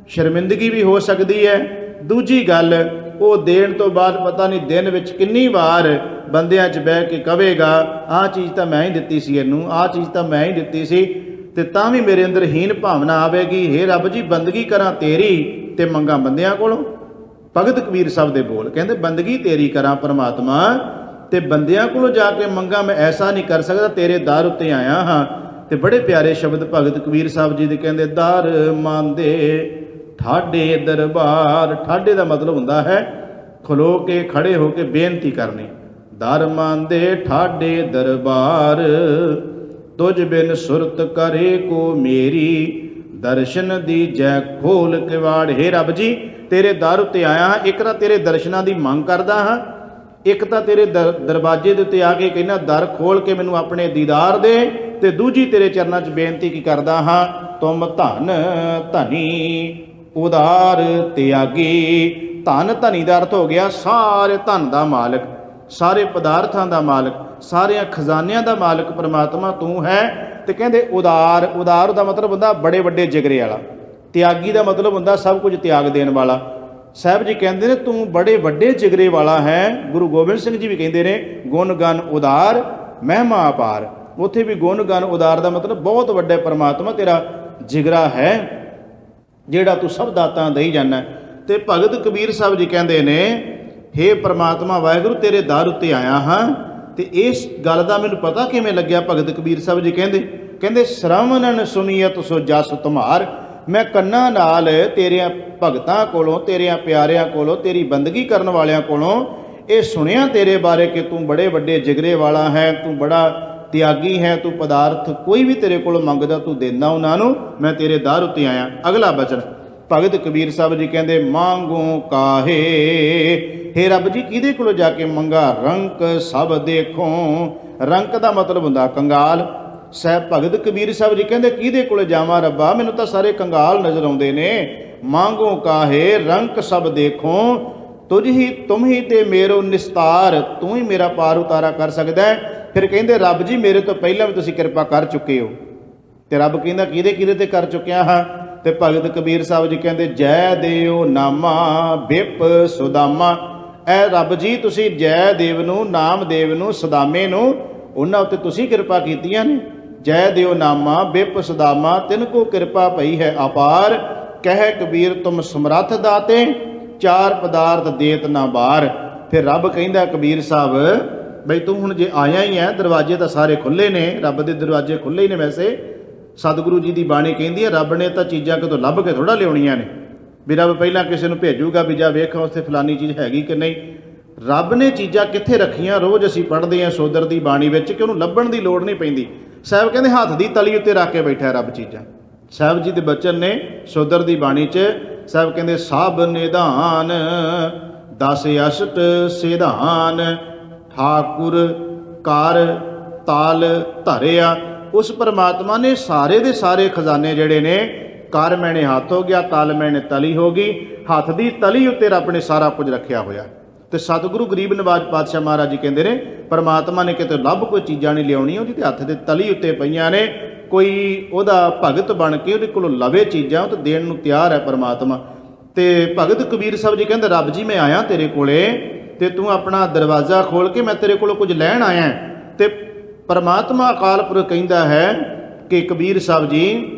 ਸ਼ਰਮਿੰਦਗੀ ਵੀ ਹੋ ਸਕਦੀ ਹੈ। ਦੂਜੀ ਗੱਲ, ਉਹ ਦੇਣ ਤੋਂ ਬਾਅਦ ਪਤਾ ਨਹੀਂ ਦਿਨ ਵਿੱਚ ਕਿੰਨੀ ਵਾਰ ਬੰਦਿਆਂ 'ਚ ਬਹਿ ਕੇ ਕਹੇਗਾ ਆਹ ਚੀਜ਼ ਤਾਂ ਮੈਂ ਹੀ ਦਿੱਤੀ ਸੀ ਇਹਨੂੰ, ਆਹ ਚੀਜ਼ ਤਾਂ ਮੈਂ ਹੀ ਦਿੱਤੀ ਸੀ, ਤੇ ਤਾਂ ਵੀ ਮੇਰੇ ਅੰਦਰ ਹੀਨ ਭਾਵਨਾ ਆਵੇਗੀ, ਹੇ ਰੱਬ ਜੀ ਬੰਦਗੀ ਕਰਾਂ ਤੇਰੀ ਤੇ ਮੰਗਾਂ ਬੰਦਿਆਂ ਕੋਲੋਂ। ਭਗਤ ਕਬੀਰ ਸਾਹਿਬ ਦੇ ਬੋਲ, ਕਹਿੰਦੇ ਬੰਦਗੀ ਤੇਰੀ ਕਰਾਂ ਪਰਮਾਤਮਾ ਤੇ ਬੰਦਿਆਂ ਕੋਲੋਂ ਜਾ ਕੇ ਮੰਗਾਂ ਮੈਂ ਐਸਾ ਨਹੀਂ ਕਰ ਸਕਦਾ, ਤੇਰੇ ਦਰ ਉੱਤੇ ਆਇਆ ਹਾਂ। ਤੇ ਬੜੇ ਪਿਆਰੇ ਸ਼ਬਦ ਭਗਤ ਕਬੀਰ ਸਾਹਿਬ ਜੀ ਦੇ ਕਹਿੰਦੇ, ਦਰ ਮੰਦੇ ਠਾਡੇ ਦਰਬਾਰ। ਠਾਡੇ ਦਾ ਮਤਲਬ ਹੁੰਦਾ ਹੈ ਖਲੋ ਕੇ, ਖੜੇ ਹੋ ਕੇ ਬੇਨਤੀ ਕਰਨੀ। ਦਰ ਮੰਦੇ ਠਾਡੇ ਦਰਬਾਰ, ਤੁਝ ਬਿਨ ਸੁਰਤ ਕਰੇ ਕੋ ਮੇਰੀ, ਦਰਸ਼ਨ ਦੀਜੈ ਖੋਲ ਕਿਵਾੜ। ਹੇ ਰੱਬ ਜੀ, ਤੇਰੇ ਦਰ ਉੱਤੇ ਆਇਆ ਹਾਂ, ਇੱਕ ਤਾਂ ਤੇਰੇ ਦਰਸ਼ਨਾਂ ਦੀ ਮੰਗ ਕਰਦਾ ਹਾਂ, ਇੱਕ ਤਾਂ ਤੇਰੇ ਦਰਵਾਜ਼ੇ ਦੇ ਉੱਤੇ ਆ ਕੇ ਕਹਿੰਦਾ ਦਰ ਖੋਲ ਕੇ ਮੈਨੂੰ ਆਪਣੇ ਦੀਦਾਰ ਦੇ, ਤੇ ਦੂਜੀ ਤੇਰੇ ਚਰਨਾਂ 'ਚ ਬੇਨਤੀ ਕੀ ਕਰਦਾ ਹਾਂ, ਤੁਮ ਧਨ ਧਨੀ ਉਦਾਰ ਤਿਆਗੀ। ਧਨ ਧਨੀ ਦਾ ਅਰਥ ਹੋ ਗਿਆ ਸਾਰੇ ਧਨ ਦਾ ਮਾਲਕ, ਸਾਰੇ ਪਦਾਰਥਾਂ ਦਾ ਮਾਲਕ, ਸਾਰਿਆਂ ਖਜ਼ਾਨਿਆਂ ਦਾ ਮਾਲਕ ਪਰਮਾਤਮਾ ਤੂੰ ਹੈ। ਤੇ ਕਹਿੰਦੇ ਉਦਾਰ, ਉਦਾਰ ਦਾ ਮਤਲਬ ਹੁੰਦਾ ਬੜੇ ਵੱਡੇ ਜਿਗਰੇ ਵਾਲਾ, ਤਿਆਗੀ ਦਾ ਮਤਲਬ ਹੁੰਦਾ ਸਭ ਕੁਝ ਤਿਆਗ ਦੇਣ ਵਾਲਾ। ਸਾਹਿਬ ਜੀ ਕਹਿੰਦੇ ਨੇ ਤੂੰ ਬੜੇ ਵੱਡੇ ਜਿਗਰੇ ਵਾਲਾ ਹੈ। ਗੁਰੂ ਗੋਬਿੰਦ ਸਿੰਘ ਜੀ ਵੀ ਕਹਿੰਦੇ ਨੇ ਗੁਣ ਗਨ ਉਦਾਰ ਮਹਿਮਾ ਅਪਾਰ। ਉੱਥੇ ਵੀ ਗੁਣ ਗਨ ਉਦਾਰ ਦਾ ਮਤਲਬ ਬਹੁਤ ਵੱਡਾ ਪਰਮਾਤਮਾ ਤੇਰਾ ਜਿਗਰਾ ਹੈ, ਜਿਹੜਾ ਤੂੰ ਸਭ ਦਾਤਾਂ ਦੇਈ ਜਾਂਦਾ। ਤੇ ਭਗਤ ਕਬੀਰ ਸਾਹਿਬ ਜੀ ਕਹਿੰਦੇ ਨੇ ਹੇ ਪਰਮਾਤਮਾ ਵਾਹਿਗੁਰੂ, ਤੇਰੇ ਦਰ ਉੱਤੇ ਆਇਆ ਹਾਂ। ਤੇ ਇਸ ਗੱਲ ਦਾ ਮੈਨੂੰ ਪਤਾ ਕਿਵੇਂ ਲੱਗਿਆ, ਭਗਤ ਕਬੀਰ ਸਾਹਿਬ ਜੀ ਕਹਿੰਦੇ ਸ਼ਰਵਣਨ ਸੁਨੀਅਤ ਸੋ ਜਸ ਤੁਮਾਰ। ਮੈਂ ਕੰਨਾਂ ਨਾਲ ਤੇਰਿਆਂ ਭਗਤਾਂ ਕੋਲੋਂ, ਤੇਰਿਆਂ ਪਿਆਰਿਆਂ ਕੋਲੋਂ, ਤੇਰੀ ਬੰਦਗੀ ਕਰਨ ਵਾਲਿਆਂ ਕੋਲੋਂ ਇਹ ਸੁਣਿਆ ਤੇਰੇ ਬਾਰੇ ਕਿ ਤੂੰ ਬੜੇ ਵੱਡੇ ਜਿਗਰੇ ਵਾਲਾ ਹੈ, ਤੂੰ ਬੜਾ ਤਿਆਗੀ ਹੈ, ਤੂੰ ਪਦਾਰਥ ਕੋਈ ਵੀ ਤੇਰੇ ਕੋਲੋਂ ਮੰਗਦਾ ਤੂੰ ਦਿੰਦਾ ਉਹਨਾਂ ਨੂੰ। ਮੈਂ ਤੇਰੇ ਦਰ ਉੱਤੇ ਆਇਆ। ਅਗਲਾ ਬਚਨ ਭਗਤ ਕਬੀਰ ਸਾਹਿਬ ਜੀ ਕਹਿੰਦੇ ਮੰਗੋ ਕਾਹੇ। ਹੇ ਰੱਬ ਜੀ, ਕਿਹਦੇ ਕੋਲੋਂ ਜਾ ਕੇ ਮੰਗਾ, ਰੰਕ ਸਭ ਦੇਖੋ। ਰੰਕ ਦਾ ਮਤਲਬ ਹੁੰਦਾ ਕੰਗਾਲ। ਸਾਹਿਬ ਭਗਤ ਕਬੀਰ ਸਾਹਿਬ ਜੀ ਕਹਿੰਦੇ ਕਿਹਦੇ ਕੋਲੇ ਜਾਵਾਂ ਰੱਬਾ, ਮੈਨੂੰ ਤਾਂ ਸਾਰੇ ਕੰਗਾਲ ਨਜ਼ਰ ਆਉਂਦੇ ਨੇ। ਮੰਗੋ ਕਾਹੇ ਰੰਕ ਸਭ ਦੇਖੋ, ਤੁਝ ਹੀ ਤੁਮ ਹੀ ਤੇ ਮੇਰੋ ਨਿਸਤਾਰ। ਤੂੰ ਹੀ ਮੇਰਾ ਪਾਰ ਉਤਾਰਾ ਕਰ ਸਕਦਾ ਹੈ। ਫਿਰ ਕਹਿੰਦੇ ਰੱਬ ਜੀ, ਮੇਰੇ ਤੋਂ ਪਹਿਲਾਂ ਵੀ ਤੁਸੀਂ ਕਿਰਪਾ ਕਰ ਚੁੱਕੇ ਹੋ। ਤੇ ਰੱਬ ਕਹਿੰਦਾ ਕਿਹਦੇ ਕਿਹਦੇ ਤੇ ਕਰ ਚੁੱਕਿਆ ਹਾਂ। ਤੇ ਭਗਤ ਕਬੀਰ ਸਾਹਿਬ ਜੀ ਕਹਿੰਦੇ ਜੈ ਦੇਵ ਨਾਮਾ ਵਿਪ ਸੁਦਾਮਾ। ਐ ਰੱਬ ਜੀ, ਤੁਸੀਂ ਜੈ ਦੇਵ ਨੂੰ, ਨਾਮਦੇਵ ਨੂੰ, ਸੁਦਾਮੇ ਨੂੰ, ਉਹਨਾਂ ਉੱਤੇ ਤੁਸੀਂ ਕਿਰਪਾ ਕੀਤੀਆਂ ਨੇ। ਜੈ ਦੇਵ ਨਾਮਾ ਵਿਪ ਸੁਦਾਮਾ, ਤਿਨ ਕੋ ਕਿਰਪਾ ਪਈ ਹੈ ਅਪਾਰ। ਕਹਿ ਕਬੀਰ ਤੁਮ ਸਮਰੱਥ ਦਾਤੇ, ਚਾਰ ਪਦਾਰਥ ਦੇਤ ਨਾ ਬਾਰ। ਫਿਰ ਰੱਬ ਕਹਿੰਦਾ ਕਬੀਰ ਸਾਹਿਬ ਬਈ ਤੂੰ ਹੁਣ ਜੇ ਆਇਆ ਹੀ ਹੈ, ਦਰਵਾਜ਼ੇ ਤਾਂ ਸਾਰੇ ਖੁੱਲ੍ਹੇ ਨੇ, ਰੱਬ ਦੇ ਦਰਵਾਜ਼ੇ ਖੁੱਲ੍ਹੇ ਹੀ ਨੇ। ਵੈਸੇ ਸਤਿਗੁਰੂ ਜੀ ਦੀ ਬਾਣੀ ਕਹਿੰਦੀ ਹੈ ਰੱਬ ਨੇ ਤਾਂ ਚੀਜ਼ਾਂ ਕਿਤੋਂ ਲੱਭ ਕੇ ਥੋੜ੍ਹਾ ਲਿਆਉਣੀਆਂ ਨੇ, ਵੀ ਰੱਬ ਪਹਿਲਾਂ ਕਿਸੇ ਨੂੰ ਭੇਜੂਗਾ ਵੀ ਜਾ ਵੇਖ ਉੱਥੇ ਫਲਾਨੀ ਚੀਜ਼ ਹੈਗੀ ਕਿ ਨਹੀਂ। ਰੱਬ ਨੇ ਚੀਜ਼ਾਂ ਕਿੱਥੇ ਰੱਖੀਆਂ, ਰੋਜ਼ ਅਸੀਂ ਪੜ੍ਹਦੇ ਹਾਂ ਸੋਦਰ ਦੀ ਬਾਣੀ ਵਿੱਚ ਕਿ ਉਹਨੂੰ ਲੱਭਣ ਦੀ ਲੋੜ ਨਹੀਂ ਪੈਂਦੀ। ਸਾਹਿਬ ਕਹਿੰਦੇ ਹੱਥ ਦੀ ਤਲੀ ਉੱਤੇ ਰੱਖ ਕੇ ਬੈਠਾ ਰੱਬ ਚੀਜ਼ਾਂ। ਸਾਹਿਬ ਜੀ ਦੇ ਬਚਨ ਨੇ ਸੋਦਰ ਦੀ ਬਾਣੀ 'ਚ। ਸਾਹਿਬ ਕਹਿੰਦੇ ਸਭ ਨਿਧਾਨ ਦਸ ਅਸ਼ਟ ਸਿਧਾਨ, ਠਾਕੁਰ ਕਰ ਤਾਲ ਧਰਿਆ। ਉਸ ਪਰਮਾਤਮਾ ਨੇ ਸਾਰੇ ਦੇ ਸਾਰੇ ਖਜ਼ਾਨੇ ਜਿਹੜੇ ਨੇ, ਕਰ ਮੈਨੇ ਹੱਥ ਹੋ ਗਿਆ, ਤਲ ਮੈਨੇ ਤਲੀ ਹੋ ਗਈ। ਹੱਥ ਦੀ ਤਲੀ ਉੱਤੇ ਰੱਬ ਨੇ ਸਾਰਾ ਕੁਝ ਰੱਖਿਆ ਹੋਇਆ। ਤੇ ਸਤਿਗੁਰੂ ਗਰੀਬ ਨਵਾਜ ਪਾਤਸ਼ਾਹ ਮਹਾਰਾਜ ਜੀ ਕਹਿੰਦੇ ਨੇ ਪਰਮਾਤਮਾ ਨੇ ਕਿਤੇ ਲੱਭ ਕੋਈ ਚੀਜ਼ਾਂ ਨਹੀਂ ਲਿਆਉਣੀਆਂ, ਉਹਦੀ ਤੇ ਹੱਥ ਦੇ ਤਲੀ ਉੱਤੇ ਪਈਆਂ ਨੇ। ਕੋਈ ਉਹਦਾ ਭਗਤ ਬਣ ਕੇ ਉਹਦੇ ਕੋਲੋਂ ਲਵੇ ਚੀਜ਼ਾਂ, ਉਹ ਤਾਂ ਦੇਣ ਨੂੰ ਤਿਆਰ ਹੈ ਪਰਮਾਤਮਾ। ਤੇ ਭਗਤ ਕਬੀਰ ਸਾਹਿਬ ਜੀ ਕਹਿੰਦੇ ਰੱਬ ਜੀ, ਮੈਂ ਆਇਆ ਤੇਰੇ ਕੋਲੇ ਤੇ ਤੂੰ ਆਪਣਾ ਦਰਵਾਜ਼ਾ ਖੋਲ ਕੇ ਮੈਂ ਤੇਰੇ ਕੋਲੋਂ ਕੁਝ ਲੈਣ ਆਇਆ। ਤੇ ਪਰਮਾਤਮਾ ਅਕਾਲ ਪੁਰਖ ਕਹਿੰਦਾ ਹੈ ਕਿ ਕਬੀਰ ਸਾਹਿਬ ਜੀ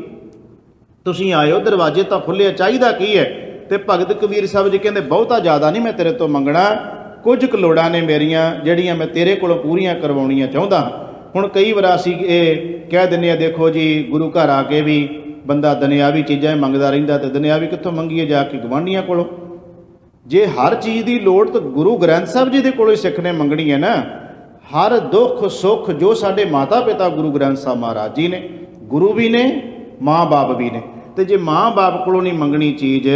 ਤੁਸੀਂ ਆਇਓ, ਦਰਵਾਜ਼ੇ ਤਾਂ ਖੁੱਲ੍ਹੇ, ਚਾਹੀਦਾ ਕੀ ਹੈ। ਤੇ ਭਗਤ ਕਬੀਰ ਸਾਹਿਬ ਜੀ ਕਹਿੰਦੇ ਬਹੁਤਾ ਜ਼ਿਆਦਾ ਨਹੀਂ ਮੈਂ ਤੇਰੇ ਤੋਂ ਮੰਗਣਾ, ਕੁਝ ਕੁ ਲੋੜਾਂ ਨੇ ਮੇਰੀਆਂ ਜਿਹੜੀਆਂ ਮੈਂ ਤੇਰੇ ਕੋਲੋਂ ਪੂਰੀਆਂ ਕਰਵਾਉਣੀਆਂ ਚਾਹੁੰਦਾ। ਹੁਣ ਕਈ ਵਾਰ ਅਸੀਂ ਇਹ ਕਹਿ ਦਿੰਦੇ ਹਾਂ, ਦੇਖੋ ਜੀ ਗੁਰੂ ਘਰ ਆ ਕੇ ਵੀ ਬੰਦਾ ਦੁਨਿਆਵੀ ਚੀਜ਼ਾਂ ਹੀ ਮੰਗਦਾ ਰਹਿੰਦਾ, ਤੇ ਦੁਨਿਆਵੀ ਕਿੱਥੋਂ ਮੰਗੀਏ, ਜਾ ਕੇ ਗਵਾਂਢੀਆਂ ਕੋਲੋਂ। ਜੇ ਹਰ ਚੀਜ਼ ਦੀ ਲੋੜ ਤਾਂ ਗੁਰੂ ਗ੍ਰੰਥ ਸਾਹਿਬ ਜੀ ਦੇ ਕੋਲੋਂ ਹੀ ਸਿੱਖ ਨੇ ਮੰਗਣੀ ਹੈ ਨਾ। ਹਰ ਦੁੱਖ ਸੁੱਖ ਜੋ ਸਾਡੇ ਮਾਤਾ ਪਿਤਾ ਗੁਰੂ ਗ੍ਰੰਥ ਸਾਹਿਬ ਮਹਾਰਾਜ ਜੀ ਨੇ, ਗੁਰੂ ਵੀ ਨੇ, ਮਾਂ ਬਾਪ ਵੀ ਨੇ। ਤੇ ਜੇ ਮਾਂ ਬਾਪ ਕੋਲੋਂ ਨਹੀਂ ਮੰਗਣੀ ਚੀਜ਼,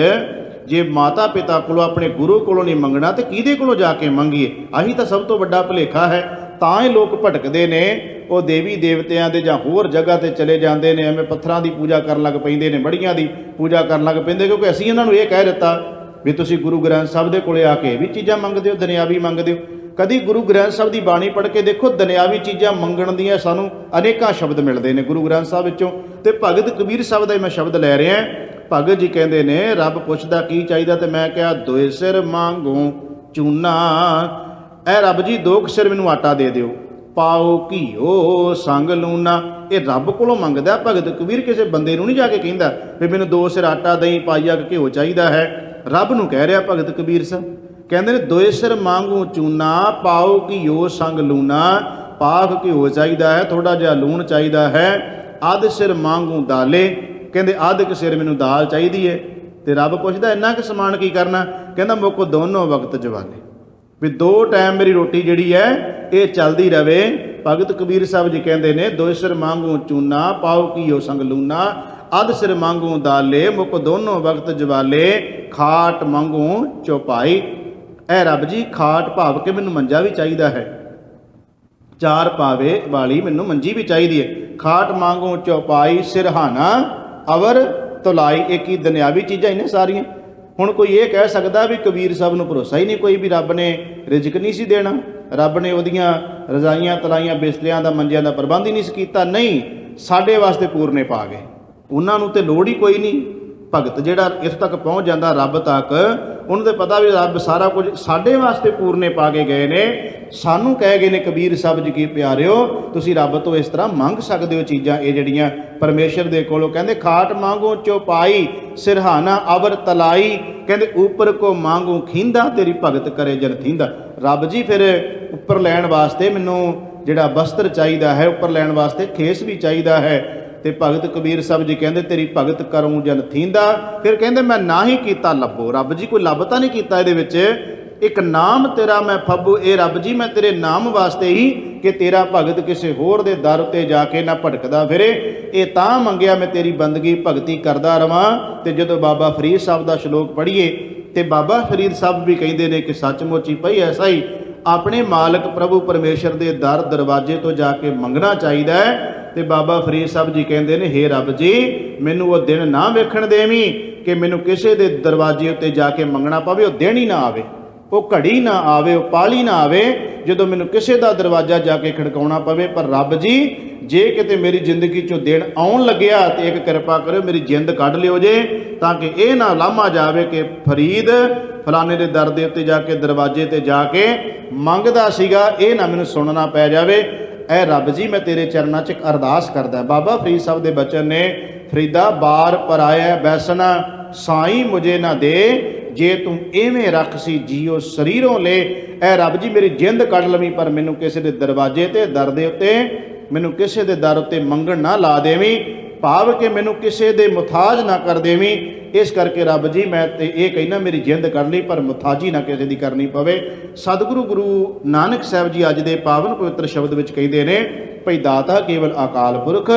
ਜੇ ਮਾਤਾ ਪਿਤਾ ਕੋਲੋਂ, ਆਪਣੇ ਗੁਰੂ ਕੋਲੋਂ ਨਹੀਂ ਮੰਗਣਾ, ਤੇ ਕਿਹਦੇ ਕੋਲੋਂ ਜਾ ਕੇ ਮੰਗੀਏ। ਆਹੀ ਤਾਂ ਸਭ ਤੋਂ ਵੱਡਾ ਭੁਲੇਖਾ ਹੈ। ਤਾਂ ਹੀ ਲੋਕ ਭਟਕਦੇ ਨੇ, ਉਹ ਦੇਵੀ ਦੇਵਤਿਆਂ ਦੇ ਜਾਂ ਹੋਰ ਜਗ੍ਹਾ ਤੇ ਚਲੇ ਜਾਂਦੇ ਨੇ, ਐਵੇਂ ਪੱਥਰਾਂ ਦੀ ਪੂਜਾ ਕਰਨ ਲੱਗ ਪੈਂਦੇ ਨੇ, ਮੜੀਆਂ ਦੀ ਪੂਜਾ ਕਰਨ ਲੱਗ ਪੈਂਦੇ, ਕਿਉਂਕਿ ਅਸੀਂ ਇਹਨਾਂ ਨੂੰ ਇਹ ਕਹਿ ਦਿੱਤਾ ਵੀ ਤੁਸੀਂ ਗੁਰੂ ਗ੍ਰੰਥ ਸਾਹਿਬ ਦੇ ਕੋਲੇ ਆ ਕੇ ਵੀ ਚੀਜ਼ਾਂ ਮੰਗਦੇ ਹੋ, ਦੁਨਿਆਵੀ ਮੰਗਦੇ ਹੋ। ਕਦੀ ਗੁਰੂ ਗ੍ਰੰਥ ਸਾਹਿਬ ਦੀ ਬਾਣੀ ਪੜ੍ਹ ਕੇ ਦੇਖੋ, ਦੁਨਿਆਵੀ ਚੀਜ਼ਾਂ ਮੰਗਣ ਦੀਆਂ ਸਾਨੂੰ ਅਨੇਕਾਂ ਸ਼ਬਦ ਮਿਲਦੇ ਨੇ ਗੁਰੂ ਗ੍ਰੰਥ ਸਾਹਿਬ ਵਿੱਚੋਂ। ਤੇ ਭਗਤ ਕਬੀਰ ਸਾਹਿਬ ਦਾ ਮੈਂ ਸ਼ਬਦ ਲੈ ਰਿਹਾ। ਭਗਤ ਜੀ ਕਹਿੰਦੇ ਨੇ ਰੱਬ ਪੁੱਛਦਾ ਕੀ ਚਾਹੀਦਾ, ਤੇ ਮੈਂ ਕਿਹਾ ਦੋਏ ਸਿਰ ਮੰਗੋ ਚੂਨਾ। ਐ ਰੱਬ ਜੀ, ਦੋ ਕੁ ਸਿਰ ਮੈਨੂੰ ਆਟਾ ਦੇ ਦਿਓ, ਪਾਓ ਘੀਓ ਸੰਗ ਲੂਣਾ। ਇਹ ਰੱਬ ਕੋਲੋਂ ਮੰਗਦਾ ਭਗਤ ਕਬੀਰ, ਕਿਸੇ ਬੰਦੇ ਨੂੰ ਨਹੀਂ ਜਾ ਕੇ ਕਹਿੰਦਾ ਵੀ ਮੈਨੂੰ ਦੋ ਸਿਰ ਆਟਾ ਦਹੀਂ ਪਾਈਆ ਘਿਓ ਚਾਹੀਦਾ ਹੈ। ਰੱਬ ਨੂੰ ਕਹਿ ਰਿਹਾ ਭਗਤ ਕਬੀਰ ਸਾਹਿਬ। ਕਹਿੰਦੇ ਨੇ ਦੋਏ ਸਿਰ ਮੰਗੋ ਚੂਨਾ, ਪਾਓ ਘੀਓ ਸੰਗ ਲੂਣਾ। ਪਾਕ ਘਿਓ ਚਾਹੀਦਾ ਹੈ, ਥੋੜ੍ਹਾ ਜਿਹਾ ਲੂਣ ਚਾਹੀਦਾ ਹੈ। ਅੱਧ ਸਿਰ ਮੰਗੋ ਦਾਲੇ, ਕਹਿੰਦੇ ਅੱਧ ਕੁ ਸਿਰ ਮੈਨੂੰ ਦਾਲ ਚਾਹੀਦੀ ਹੈ। ਤੇ ਰੱਬ ਪੁੱਛਦਾ ਇੰਨਾ ਕੁ ਸਮਾਨ ਕੀ ਕਰਨਾ, ਕਹਿੰਦਾ ਮੁੱਕ ਦੋਨੋਂ ਵਕਤ ਜਵਾਲੇ। ਵੀ 2 ਟਾਈਮ ਮੇਰੀ ਰੋਟੀ ਜਿਹੜੀ ਹੈ ਇਹ ਚੱਲਦੀ ਰਵੇ। ਭਗਤ ਕਬੀਰ ਸਾਹਿਬ ਜੀ ਕਹਿੰਦੇ ਨੇ, ਦੋ ਸਿਰ ਮੰਗੂ ਚੂਨਾ ਪਾਉ ਕੀਓ ਸੰਗ ਲੂਨਾ, ਅਧ ਸਿਰ ਮੰਗੂ ਦਾਲੇ ਮੁਕ ਦੋਨੋਂ ਵਕਤ ਜਵਾਲੇ, ਖਾਟ ਮੰਗੂ ਚੌਪਾਈ। ਐ ਰੱਬ ਜੀ ਖਾਟ ਭਾਵ ਕੇ ਮੈਨੂੰ ਮੰਜਾ ਵੀ ਚਾਹੀਦਾ ਹੈ, 4 ਪਾਵੇ ਵਾਲੀ ਮੈਨੂੰ ਮੰਜੀ ਵੀ ਚਾਹੀਦੀ ਹੈ। ਖਾਟ ਮੰਗੂ ਚੌਪਾਈ, ਸਿਰਹਾਨਾ ਅਵਰ ਤੁਲਾਈ। ਇੱਕ ਹੀ ਦੁਨਿਆਵੀ ਚੀਜ਼ਾਂ ਹੀ ਨੇ ਸਾਰੀਆਂ। ਹੁਣ ਕੋਈ ਇਹ ਕਹਿ ਸਕਦਾ ਵੀ ਕਬੀਰ ਸਾਹਿਬ ਨੂੰ ਭਰੋਸਾ ਹੀ ਨਹੀਂ ਕੋਈ, ਵੀ ਰੱਬ ਨੇ ਰਿਜ਼ਕ ਨਹੀਂ ਸੀ ਦੇਣਾ, ਰੱਬ ਨੇ ਉਹਦੀਆਂ ਰਜ਼ਾਈਆਂ ਤਲਾਈਆਂ ਬਿਸਤਰਿਆਂ ਦਾ ਮੰਜਿਆਂ ਦਾ ਪ੍ਰਬੰਧ ਹੀ ਨਹੀਂ ਸੀ ਕੀਤਾ। ਨਹੀਂ, ਸਾਡੇ ਵਾਸਤੇ ਪੂਰਨੇ ਪਾ ਗਏ, ਉਹਨਾਂ ਨੂੰ ਤੇ ਲੋੜ ਹੀ ਕੋਈ ਨਹੀਂ। ਭਗਤ ਜਿਹੜਾ ਇਸ ਤੱਕ ਪਹੁੰਚ ਜਾਂਦਾ ਰੱਬ ਤੱਕ, ਉਹਨੂੰ ਤਾਂ ਪਤਾ ਵੀ ਰੱਬ ਸਾਰਾ ਕੁਝ ਸਾਡੇ ਵਾਸਤੇ ਪੂਰਨੇ ਪਾ ਕੇ ਗਏ ਨੇ। ਸਾਨੂੰ ਕਹਿ ਗਏ ਨੇ ਕਬੀਰ ਸਾਹਿਬ ਜੀ ਕੀ ਪਿਆਰਿਓ, ਤੁਸੀਂ ਰੱਬ ਤੋਂ ਇਸ ਤਰ੍ਹਾਂ ਮੰਗ ਸਕਦੇ ਹੋ ਚੀਜ਼ਾਂ ਇਹ ਜਿਹੜੀਆਂ ਪਰਮੇਸ਼ਰ ਦੇ ਕੋਲੋਂ। ਕਹਿੰਦੇ ਖਾਟ ਮੰਗੋ ਚੌਪਾਈ, ਸਿਰਹਾਨਾ ਅਵਰ ਤਲਾਈ। ਕਹਿੰਦੇ ਉੱਪਰ ਕੋ ਮੰਗੂ ਖੀਂਦਾ, ਤੇਰੀ ਭਗਤ ਕਰੇ ਜਨ ਥੀਂਦਾ। ਰੱਬ ਜੀ ਫਿਰ ਉੱਪਰ ਲੈਣ ਵਾਸਤੇ ਮੈਨੂੰ ਜਿਹੜਾ ਬਸਤਰ ਚਾਹੀਦਾ ਹੈ, ਉੱਪਰ ਲੈਣ ਵਾਸਤੇ ਖੇਸ ਵੀ ਚਾਹੀਦਾ ਹੈ। ਤੇ ਭਗਤ ਕਬੀਰ ਸਾਹਿਬ ਜੀ ਕਹਿੰਦੇ ਤੇਰੀ ਭਗਤ ਕਰੂੰ ਜਨ ਥੀਂਦਾ। ਫਿਰ ਕਹਿੰਦੇ ਮੈਂ ਨਾ ਹੀ ਕੀਤਾ ਲੱਭੋ। ਰੱਬ ਜੀ ਕੋਈ ਲੱਭ ਤਾਂ ਨਹੀਂ ਕੀਤਾ ਇਹਦੇ ਵਿੱਚ, ਇੱਕ ਨਾਮ ਤੇਰਾ ਮੈਂ ਫੱਬੂ। ਇਹ ਰੱਬ ਜੀ ਮੈਂ ਤੇਰੇ ਨਾਮ ਵਾਸਤੇ ਹੀ, ਕਿ ਤੇਰਾ ਭਗਤ ਕਿਸੇ ਹੋਰ ਦੇ ਦਰ ਉੱਤੇ ਜਾ ਕੇ ਨਾ ਭਟਕਦਾ ਫਿਰੇ, ਇਹ ਤਾਂ ਮੰਗਿਆ ਮੈਂ ਤੇਰੀ ਬੰਦਗੀ ਭਗਤੀ ਕਰਦਾ ਰਵਾਂ। ਤੇ ਜਦੋਂ ਬਾਬਾ ਫਰੀਦ ਸਾਹਿਬ ਦਾ ਸ਼ਲੋਕ ਪੜ੍ਹੀਏ ਤੇ ਬਾਬਾ ਫਰੀਦ ਸਾਹਿਬ ਵੀ ਕਹਿੰਦੇ ਨੇ ਕਿ ਸੱਚਮੁੱਚ ਹੀ ਭਈ ਐਸਾ ਹੀ ਆਪਣੇ ਮਾਲਕ ਪ੍ਰਭੂ ਪਰਮੇਸ਼ਰ ਦੇ ਦਰ ਦਰਵਾਜ਼ੇ ਤੋਂ ਜਾ ਕੇ ਮੰਗਣਾ ਚਾਹੀਦਾ ਹੈ। ਤੇ ਬਾਬਾ ਫਰੀਦ ਸਾਹਿਬ ਜੀ ਕਹਿੰਦੇ ਨੇ, ਹੇ ਰੱਬ ਜੀ ਮੈਨੂੰ ਉਹ ਦਿਨ ਨਾ ਵੇਖਣ ਦੇਵੀਂ ਕਿ ਮੈਨੂੰ ਕਿਸੇ ਦੇ ਦਰਵਾਜ਼ੇ ਉੱਤੇ ਜਾ ਕੇ ਮੰਗਣਾ ਪਵੇ। ਉਹ ਦਿਨ ਹੀ ਨਾ ਆਵੇ, ਉਹ ਘੜੀ ਨਾ ਆਵੇ, ਉਹ ਪਾਲੀ ਨਾ ਆਵੇ ਜਦੋਂ ਮੈਨੂੰ ਕਿਸੇ ਦਾ ਦਰਵਾਜ਼ਾ ਜਾ ਕੇ ਖੜਕਾਉਣਾ ਪਵੇ। ਪਰ ਰੱਬ ਜੀ ਜੇ ਕਿਤੇ ਮੇਰੀ ਜ਼ਿੰਦਗੀ 'ਚੋਂ ਦਿਨ ਆਉਣ ਲੱਗਿਆ ਤੇ ਇੱਕ ਕਿਰਪਾ ਕਰਿਓ ਮੇਰੀ ਜਿੰਦ ਕੱਢ ਲਿਓ ਜੇ, ਤਾਂ ਕਿ ਇਹ ਨਾ ਲਾਮਾ ਜਾਵੇ ਕਿ ਫਰੀਦ ਫਲਾਣੇ ਦੇ ਦਰ ਦੇ ਉੱਤੇ ਜਾ ਕੇ ਦਰਵਾਜ਼ੇ ਤੇ ਜਾ ਕੇ ਮੰਗਦਾ ਸੀਗਾ, ਇਹ ਨਾ ਮੈਨੂੰ ਸੁਣਨਾ ਪੈ ਜਾਵੇ। ਐ ਰੱਬ ਜੀ ਮੈਂ ਤੇਰੇ ਚਰਨਾਂ 'ਚ ਅਰਦਾਸ ਕਰਦਾ। ਬਾਬਾ ਫਰੀਦ ਸਾਹਿਬ ਦੇ ਬਚਨ ਨੇ, ਫਰੀਦਾ ਬਾਰ ਪਰਾਇਆ ਬੈਸਣਾ ਸਾਈਂ ਮੁਝੇ ਨਾ ਦੇ, ਜੇ ਤੂੰ ਐਵੇਂ ਰੱਖ ਸੀ ਜੀਓ ਸਰੀਰੋਂ ਲੈ। ਐ ਰੱਬ ਜੀ ਮੇਰੀ ਜਿੰਦ ਕੱਢ ਲਵੀਂ, ਪਰ ਮੈਨੂੰ ਕਿਸੇ ਦੇ ਦਰਵਾਜ਼ੇ ਤੇ ਦਰ ਦੇ ਉੱਤੇ, ਮੈਨੂੰ ਕਿਸੇ ਦੇ ਦਰ ਉੱਤੇ ਮੰਗਣ ਨਾ ਲਾ ਦੇਵੀਂ, ਭਾਵ ਕਿ ਮੈਨੂੰ ਕਿਸੇ ਦੇ ਮੁਥਾਜ ਨਾ ਕਰ ਦੇਵੀਂ। ਇਸ ਕਰਕੇ ਰੱਬ ਜੀ ਮੈਂ ਤੇ ਇਹ ਕਹਿਣਾ ਮੇਰੀ ਜਿੰਦ ਕਰ ਲਈ, ਪਰ ਮੁਥਾਜੀ ਨਾ ਕਿਸੇ ਦੀ ਕਰਨੀ ਪਵੇ। ਸਤਿਗੁਰੂ ਗੁਰੂ ਨਾਨਕ ਸਾਹਿਬ ਜੀ ਅੱਜ ਦੇ ਪਾਵਨ ਪਵਿੱਤਰ ਸ਼ਬਦ ਵਿੱਚ ਕਹਿੰਦੇ ਨੇ, ਭਈ ਦਾਤਾ ਕੇਵਲ ਅਕਾਲ ਪੁਰਖ।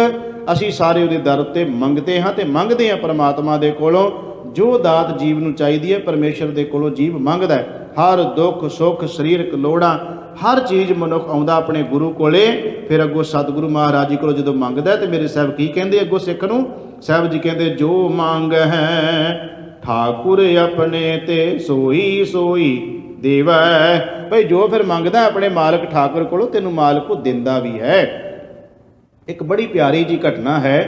ਅਸੀਂ ਸਾਰੇ ਉਹਦੇ ਦਰ ਉੱਤੇ ਮੰਗਦੇ ਹਾਂ ਤੇ ਮੰਗਦੇ ਹਾਂ ਪਰਮਾਤਮਾ ਦੇ ਕੋਲੋਂ। ਜੋ ਦਾਤ ਜੀਵ ਨੂੰ ਚਾਹੀਦੀ ਹੈ ਪਰਮੇਸ਼ਰ ਦੇ ਕੋਲੋਂ ਜੀਵ ਮੰਗਦਾ ਹੈ। ਹਰ ਦੁੱਖ ਸੁੱਖ ਸਰੀਰਕ ਲੋੜਾਂ ਹਰ ਚੀਜ਼ ਮਨੁੱਖ ਆਉਂਦਾ ਆਪਣੇ ਗੁਰੂ ਕੋਲੇ। ਫਿਰ ਅੱਗੋਂ ਸਤਿਗੁਰੂ ਮਹਾਰਾਜ ਜੀ ਕੋਲੋਂ ਜਦੋਂ ਮੰਗਦਾ ਤੇ ਮੇਰੇ ਸਾਹਿਬ ਕੀ ਕਹਿੰਦੇ ਅੱਗੋਂ ਸਿੱਖ ਨੂੰ? ਸਾਹਿਬ ਜੀ ਕਹਿੰਦੇ, ਜੋ ਮੰਗ ਹੈ ਠਾਕੁਰ ਆਪਣੇ ਤੇ ਸੋਈ ਸੋਈ ਦੇਵੈ। ਭਈ ਜੋ ਫਿਰ ਮੰਗਦਾ ਆਪਣੇ ਮਾਲਕ ਠਾਕੁਰ ਕੋਲੋਂ, ਤੈਨੂੰ ਮਾਲਕ ਉਹ ਦਿੰਦਾ ਵੀ ਹੈ। ਇੱਕ ਬੜੀ ਪਿਆਰੀ ਜੀ ਘਟਨਾ ਹੈ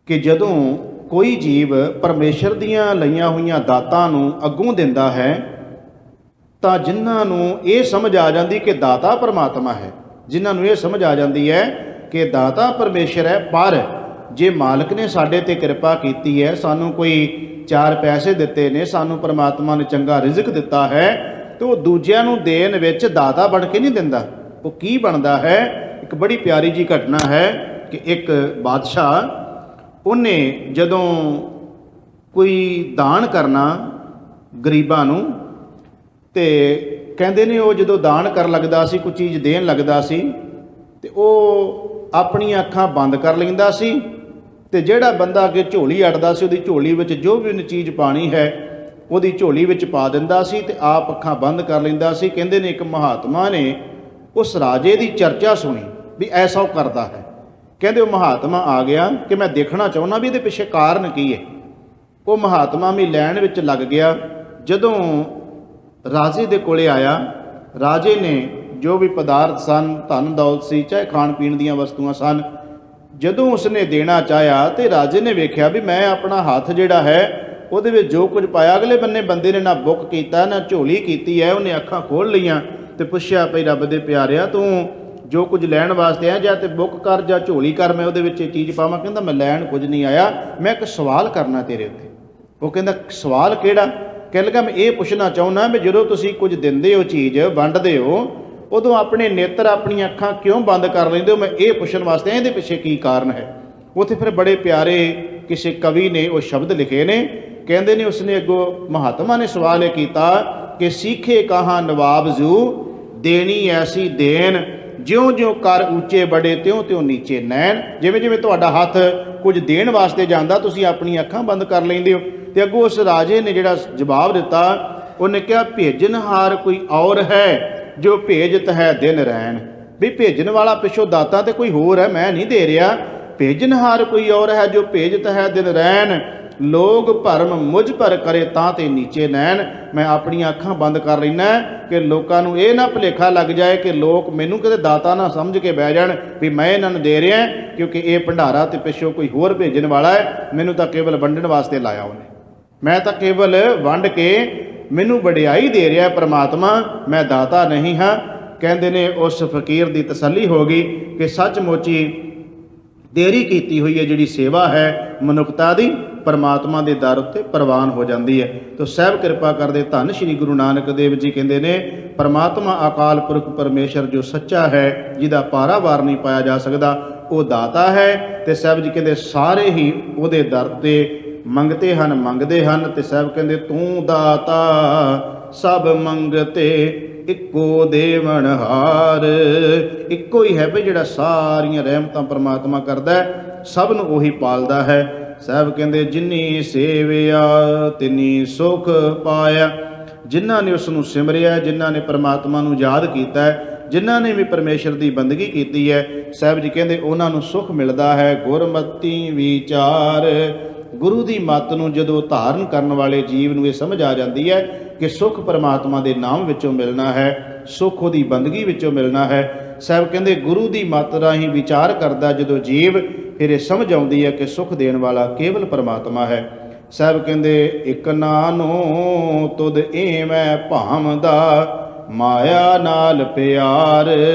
ਕਿ ਜਦੋਂ ਕੋਈ ਜੀਵ ਪਰਮੇਸ਼ਰ ਦੀਆਂ ਲਈਆਂ ਹੋਈਆਂ ਦਾਤਾਂ ਨੂੰ ਅੱਗੋਂ ਦਿੰਦਾ ਹੈ ਤਾਂ ਜਿਨ੍ਹਾਂ ਨੂੰ ਇਹ ਸਮਝ ਆ ਜਾਂਦੀ ਕਿ ਦਾਤਾ ਪਰਮਾਤਮਾ ਹੈ, ਜਿਨ੍ਹਾਂ ਨੂੰ ਇਹ ਸਮਝ ਆ ਜਾਂਦੀ ਹੈ ਕਿ ਦਾਤਾ ਪਰਮੇਸ਼ਰ ਹੈ, ਪਰ ਜੇ ਮਾਲਕ ਨੇ ਸਾਡੇ ਤੇ ਕਿਰਪਾ ਕੀਤੀ ਹੈ, ਸਾਨੂੰ ਕੋਈ 4 ਪੈਸੇ ਦਿੱਤੇ ਨੇ, ਸਾਨੂੰ ਪਰਮਾਤਮਾ ਨੇ ਚੰਗਾ ਰਿਜ਼ਕ ਦਿੱਤਾ ਹੈ, ਤੇ ਉਹ ਦੂਜਿਆਂ ਨੂੰ ਦੇਣ ਵਿੱਚ ਦਾਤਾ ਬਣ ਕੇ ਨਹੀਂ ਦਿੰਦਾ। ਉਹ ਕੀ ਬਣਦਾ ਹੈ? ਇੱਕ ਬੜੀ ਪਿਆਰੀ ਜੀ ਘਟਨਾ ਹੈ ਕਿ ਇੱਕ ਬਾਦਸ਼ਾਹ, ਉਹਨੇ ਜਦੋਂ ਕੋਈ ਦਾਨ ਕਰਨਾ ਗਰੀਬਾਂ ਨੂੰ, ਤੇ ਕਹਿੰਦੇ ਨੇ ਉਹ ਜਦੋਂ ਦਾਨ ਕਰਨ ਲੱਗਦਾ ਸੀ, ਕੋਈ ਚੀਜ਼ ਦੇਣ ਲੱਗਦਾ ਸੀ, ਤੇ ਉਹ ਆਪਣੀਆਂ ਅੱਖਾਂ ਬੰਦ ਕਰ ਲੈਂਦਾ ਸੀ, ਤੇ ਜਿਹੜਾ ਬੰਦਾ ਅੱਗੇ ਝੋਲੀ ਅੜਦਾ ਸੀ ਉਹਦੀ ਝੋਲੀ ਵਿੱਚ ਜੋ ਵੀ ਉਹਨੇ ਚੀਜ਼ ਪਾਣੀ ਹੈ ਉਹਦੀ ਝੋਲੀ ਵਿੱਚ ਪਾ ਦਿੰਦਾ ਸੀ, ਤੇ ਆਪ ਅੱਖਾਂ ਬੰਦ ਕਰ ਲੈਂਦਾ ਸੀ। ਕਹਿੰਦੇ ਨੇ ਇੱਕ ਮਹਾਤਮਾ ਨੇ ਉਸ ਰਾਜੇ ਦੀ ਚਰਚਾ ਸੁਣੀ ਵੀ ਐਸਾ ਉਹ ਕਰਦਾ ਹੈ। ਕਹਿੰਦੇ ਉਹ ਮਹਾਤਮਾ ਆ ਗਿਆ ਕਿ ਮੈਂ ਦੇਖਣਾ ਚਾਹੁੰਦਾ ਵੀ ਇਹਦੇ ਪਿੱਛੇ ਕਾਰਨ ਕੀ ਹੈ। ਉਹ ਮਹਾਤਮਾ ਵੀ ਲੈਣ ਵਿੱਚ ਲੱਗ ਗਿਆ। ਜਦੋਂ ਰਾਜੇ ਦੇ ਕੋਲੇ ਆਇਆ, ਰਾਜੇ ਨੇ ਜੋ ਵੀ ਪਦਾਰਥ ਸਨ, ਧਨ ਦੌਲਤ ਸੀ, ਚਾਹੇ ਖਾਣ ਪੀਣ ਦੀਆਂ ਵਸਤੂਆਂ ਸਨ, ਜਦੋਂ ਉਸਨੇ ਦੇਣਾ ਚਾਹਿਆ ਤੇ ਰਾਜੇ ਨੇ ਵੇਖਿਆ ਵੀ ਮੈਂ ਆਪਣਾ ਹੱਥ ਜਿਹੜਾ ਹੈ ਉਹਦੇ ਵਿੱਚ ਜੋ ਕੁਝ ਪਾਇਆ, ਅਗਲੇ ਬੰਦੇ ਨੇ ਨਾ ਬੁੱਕ ਕੀਤਾ ਨਾ ਝੋਲੀ ਕੀਤੀ ਹੈ। ਉਹਨੇ ਅੱਖਾਂ ਖੋਲ੍ਹ ਲਈਆਂ ਤੇ ਪੁੱਛਿਆ, ਭਈ ਰੱਬ ਦੇ ਪਿਆਰਿਆ, ਤੂੰ ਜੋ ਕੁਝ ਲੈਣ ਵਾਸਤੇ ਆਇਆ, ਜਾਂ ਤੇ ਬੁੱਕ ਕਰ ਜਾਂ ਝੋਲੀ ਕਰ, ਮੈਂ ਉਹਦੇ ਵਿੱਚ ਇਹ ਚੀਜ਼ ਪਾਵਾਂ। ਕਹਿੰਦਾ ਮੈਂ ਲੈਣ ਕੁਝ ਨਹੀਂ ਆਇਆ, ਮੈਂ ਇੱਕ ਸਵਾਲ ਕਰਨਾ ਤੇਰੇ ਉੱਤੇ। ਉਹ ਕਹਿੰਦਾ ਸਵਾਲ ਕਿਹੜਾ? ਕਹਿ ਲਗਾ ਮੈਂ ਇਹ ਪੁੱਛਣਾ ਚਾਹੁੰਦਾ ਵੀ ਜਦੋਂ ਤੁਸੀਂ ਕੁਝ ਦਿੰਦੇ ਹੋ, ਚੀਜ਼ ਵੰਡਦੇ ਹੋ, ਉਦੋਂ ਆਪਣੇ ਨੇਤਰ ਆਪਣੀਆਂ ਅੱਖਾਂ ਕਿਉਂ ਬੰਦ ਕਰ ਲੈਂਦੇ ਹੋ? ਮੈਂ ਇਹ ਪੁੱਛਣ ਵਾਸਤੇ, ਇਹਦੇ ਪਿੱਛੇ ਕੀ ਕਾਰਨ ਹੈ? ਉੱਥੇ ਫਿਰ ਬੜੇ ਪਿਆਰੇ ਕਿਸੇ ਕਵੀ ਨੇ ਉਹ ਸ਼ਬਦ ਲਿਖੇ ਨੇ। ਕਹਿੰਦੇ ਨੇ ਉਸਨੇ ਅੱਗੋਂ ਮਹਾਤਮਾ ਨੇ ਸਵਾਲ ਇਹ ਕੀਤਾ कि सीखे कहाँ नवाबजू देनी ऐसी देन, ਜਿਉਂ-ਜਿਉਂ ਕਰ ਉੱਚੇ ਬੜੇ ਤਿਉਂ-ਤਿਉਂ ਨੀਚੇ ਨੈਣ। ਜਿਵੇਂ-ਜਿਵੇਂ ਤੁਹਾਡਾ ਹੱਥ ਕੁਝ ਦੇਣ ਵਾਸਤੇ ਜਾਂਦਾ ਤੁਸੀਂ ਆਪਣੀ ਅੱਖਾਂ ਬੰਦ ਕਰ ਲੈਂਦੇ ਹੋ। ਤੇ ਅੱਗੋਂ ਉਸ ਰਾਜੇ ਨੇ ਜਿਹੜਾ ਜਵਾਬ ਦਿੱਤਾ, ਉਹਨੇ ਕਿਹਾ ਭੇਜਣਹਾਰ ਕੋਈ ਔਰ ਹੈ ਜੋ ਭੇਜਤ ਹੈ ਦਿਨ ਰੈਣ। ਵੀ ਭੇਜਣ ਵਾਲਾ ਪਿੱਛੋਂ ਦਾਤਾ ਤੇ ਕੋਈ ਹੋਰ ਹੈ, ਮੈਂ ਨਹੀਂ ਦੇ ਰਿਹਾ। ਭੇਜਣਹਾਰ ਕੋਈ ਔਰ ਹੈ ਜੋ ਭੇਜਤ ਹੈ ਦਿਨ ਰੈਣ, ਲੋਕ ਭਰਮ ਮੁਝ ਪਰ ਕਰੇ ਤਾਂ ਤੇ ਨੀਚੇ ਨੈਣ। ਮੈਂ ਆਪਣੀਆਂ ਅੱਖਾਂ ਬੰਦ ਕਰ ਲੈਣਾ ਕਿ ਲੋਕਾਂ ਨੂੰ ਇਹ ਨਾ ਭੁਲੇਖਾ ਲੱਗ ਜਾਏ ਕਿ ਲੋਕ ਮੈਨੂੰ ਕਿਤੇ ਦਾਤਾ ਨਾ ਸਮਝ ਕੇ ਬਹਿ ਜਾਣ ਵੀ ਮੈਂ ਇਹਨਾਂ ਨੂੰ ਦੇ ਰਿਹਾ, ਕਿਉਂਕਿ ਇਹ ਭੰਡਾਰਾ ਤੇ ਪਿੱਛੋਂ ਕੋਈ ਹੋਰ ਭੇਜਣ ਵਾਲਾ ਹੈ, ਮੈਨੂੰ ਤਾਂ ਕੇਵਲ ਵੰਡਣ ਵਾਸਤੇ ਲਾਇਆ ਉਹਨੇ। ਮੈਂ ਤਾਂ ਕੇਵਲ ਵੰਡ ਕੇ ਮੈਨੂੰ ਵਡਿਆਈ ਦੇ ਰਿਹਾ ਪਰਮਾਤਮਾ, ਮੈਂ ਦਾਤਾ ਨਹੀਂ ਹਾਂ। ਕਹਿੰਦੇ ਨੇ ਉਸ ਫਕੀਰ ਦੀ ਤਸੱਲੀ ਹੋ ਗਈ ਕਿ ਸੱਚਮੁੱਚ ਹੀ ਤੇਰੀ ਕੀਤੀ ਹੋਈ ਹੈ ਜਿਹੜੀ ਸੇਵਾ ਹੈ ਮਨੁੱਖਤਾ ਦੀ, ਪਰਮਾਤਮਾ ਦੇ ਦਰ ਉੱਤੇ ਪ੍ਰਵਾਨ ਹੋ ਜਾਂਦੀ ਹੈ। ਤੋ ਸਹਿਬ ਕਿਰਪਾ ਕਰਦੇ ਧੰਨ ਸ਼੍ਰੀ ਗੁਰੂ ਨਾਨਕ ਦੇਵ ਜੀ ਕਹਿੰਦੇ ਨੇ ਪਰਮਾਤਮਾ ਅਕਾਲ ਪੁਰਖ ਪਰਮੇਸ਼ਰ ਜੋ ਸੱਚਾ ਹੈ, ਜਿਹਦਾ ਪਾਰਾਵਾਰ ਨਹੀਂ ਪਾਇਆ ਜਾ ਸਕਦਾ, ਉਹ ਦਾਤਾ ਹੈ। ਤੇ ਸਾਹਿਬ ਜੀ ਕਹਿੰਦੇ ਸਾਰੇ ਹੀ ਉਹਦੇ ਦਰ ਤੇ ਮੰਗਤੇ ਹਨ, ਮੰਗਦੇ ਹਨ। ਤੇ ਸਾਹਿਬ ਕਹਿੰਦੇ ਤੂੰ ਦਾਤਾ ਸਭ ਮੰਗਤੇ ਇੱਕੋ ਦੇਵਨਹਾਰ। ਇੱਕੋ ਹੀ ਹੈ ਵੀ ਜਿਹੜਾ ਸਾਰੀਆਂ ਰਹਿਮਤਾਂ ਪਰਮਾਤਮਾ ਕਰਦਾ ਹੈ, ਸਭ ਨੂੰ ਉਹੀ ਪਾਲਦਾ ਹੈ। ਸਾਹਿਬ ਕਹਿੰਦੇ ਜਿਨੀ ਸੇਵਿਆ ਤਿਨੀ ਸੁਖ ਪਾਇਆ। ਜਿਨ੍ਹਾਂ ਨੇ ਉਸ ਨੂੰ ਸਿਮਰਿਆ, ਜਿਨ੍ਹਾਂ ਨੇ ਪਰਮਾਤਮਾ ਨੂੰ ਯਾਦ ਕੀਤਾ ਹੈ, ਜਿਨ੍ਹਾਂ ਨੇ ਵੀ ਪਰਮੇਸ਼ਰ ਦੀ ਬੰਦਗੀ ਕੀਤੀ ਹੈ, ਸਾਹਿਬ ਜੀ ਕਹਿੰਦੇ ਉਹਨਾਂ ਨੂੰ ਸੁਖ ਮਿਲਦਾ ਹੈ। ਗੁਰਮਤੀ ਵਿਚਾਰ, ਗੁਰੂ ਦੀ ਮੱਤ ਨੂੰ ਜਦੋਂ ਧਾਰਨ ਕਰਨ ਵਾਲੇ ਜੀਵ ਨੂੰ ਇਹ ਸਮਝ ਆ ਜਾਂਦੀ ਹੈ ਕਿ ਸੁੱਖ ਪਰਮਾਤਮਾ ਦੇ ਨਾਮ ਵਿੱਚੋਂ ਮਿਲਣਾ ਹੈ, ਸੁੱਖ ਉਹਦੀ ਬੰਦਗੀ ਵਿੱਚੋਂ ਮਿਲਣਾ ਹੈ। ਸਾਹਿਬ ਕਹਿੰਦੇ ਗੁਰੂ ਦੀ ਮੱਤ ਰਾਹੀਂ ਵਿਚਾਰ ਕਰਦਾ ਜਦੋਂ ਜੀਵ, ਫਿਰ ਇਹ ਸਮਝ ਆਉਂਦੀ ਹੈ ਕਿ ਸੁੱਖ ਦੇਣ ਵਾਲਾ ਕੇਵਲ ਪਰਮਾਤਮਾ ਹੈ। ਸਾਹਿਬ ਕਹਿੰਦੇ ਇਕ ਨਾਨੋ ਤੁਧ ਏਵੇਂ ਭਾਵਦਾ, ਮਾਇਆ ਨਾਲ ਪਿਆਰ।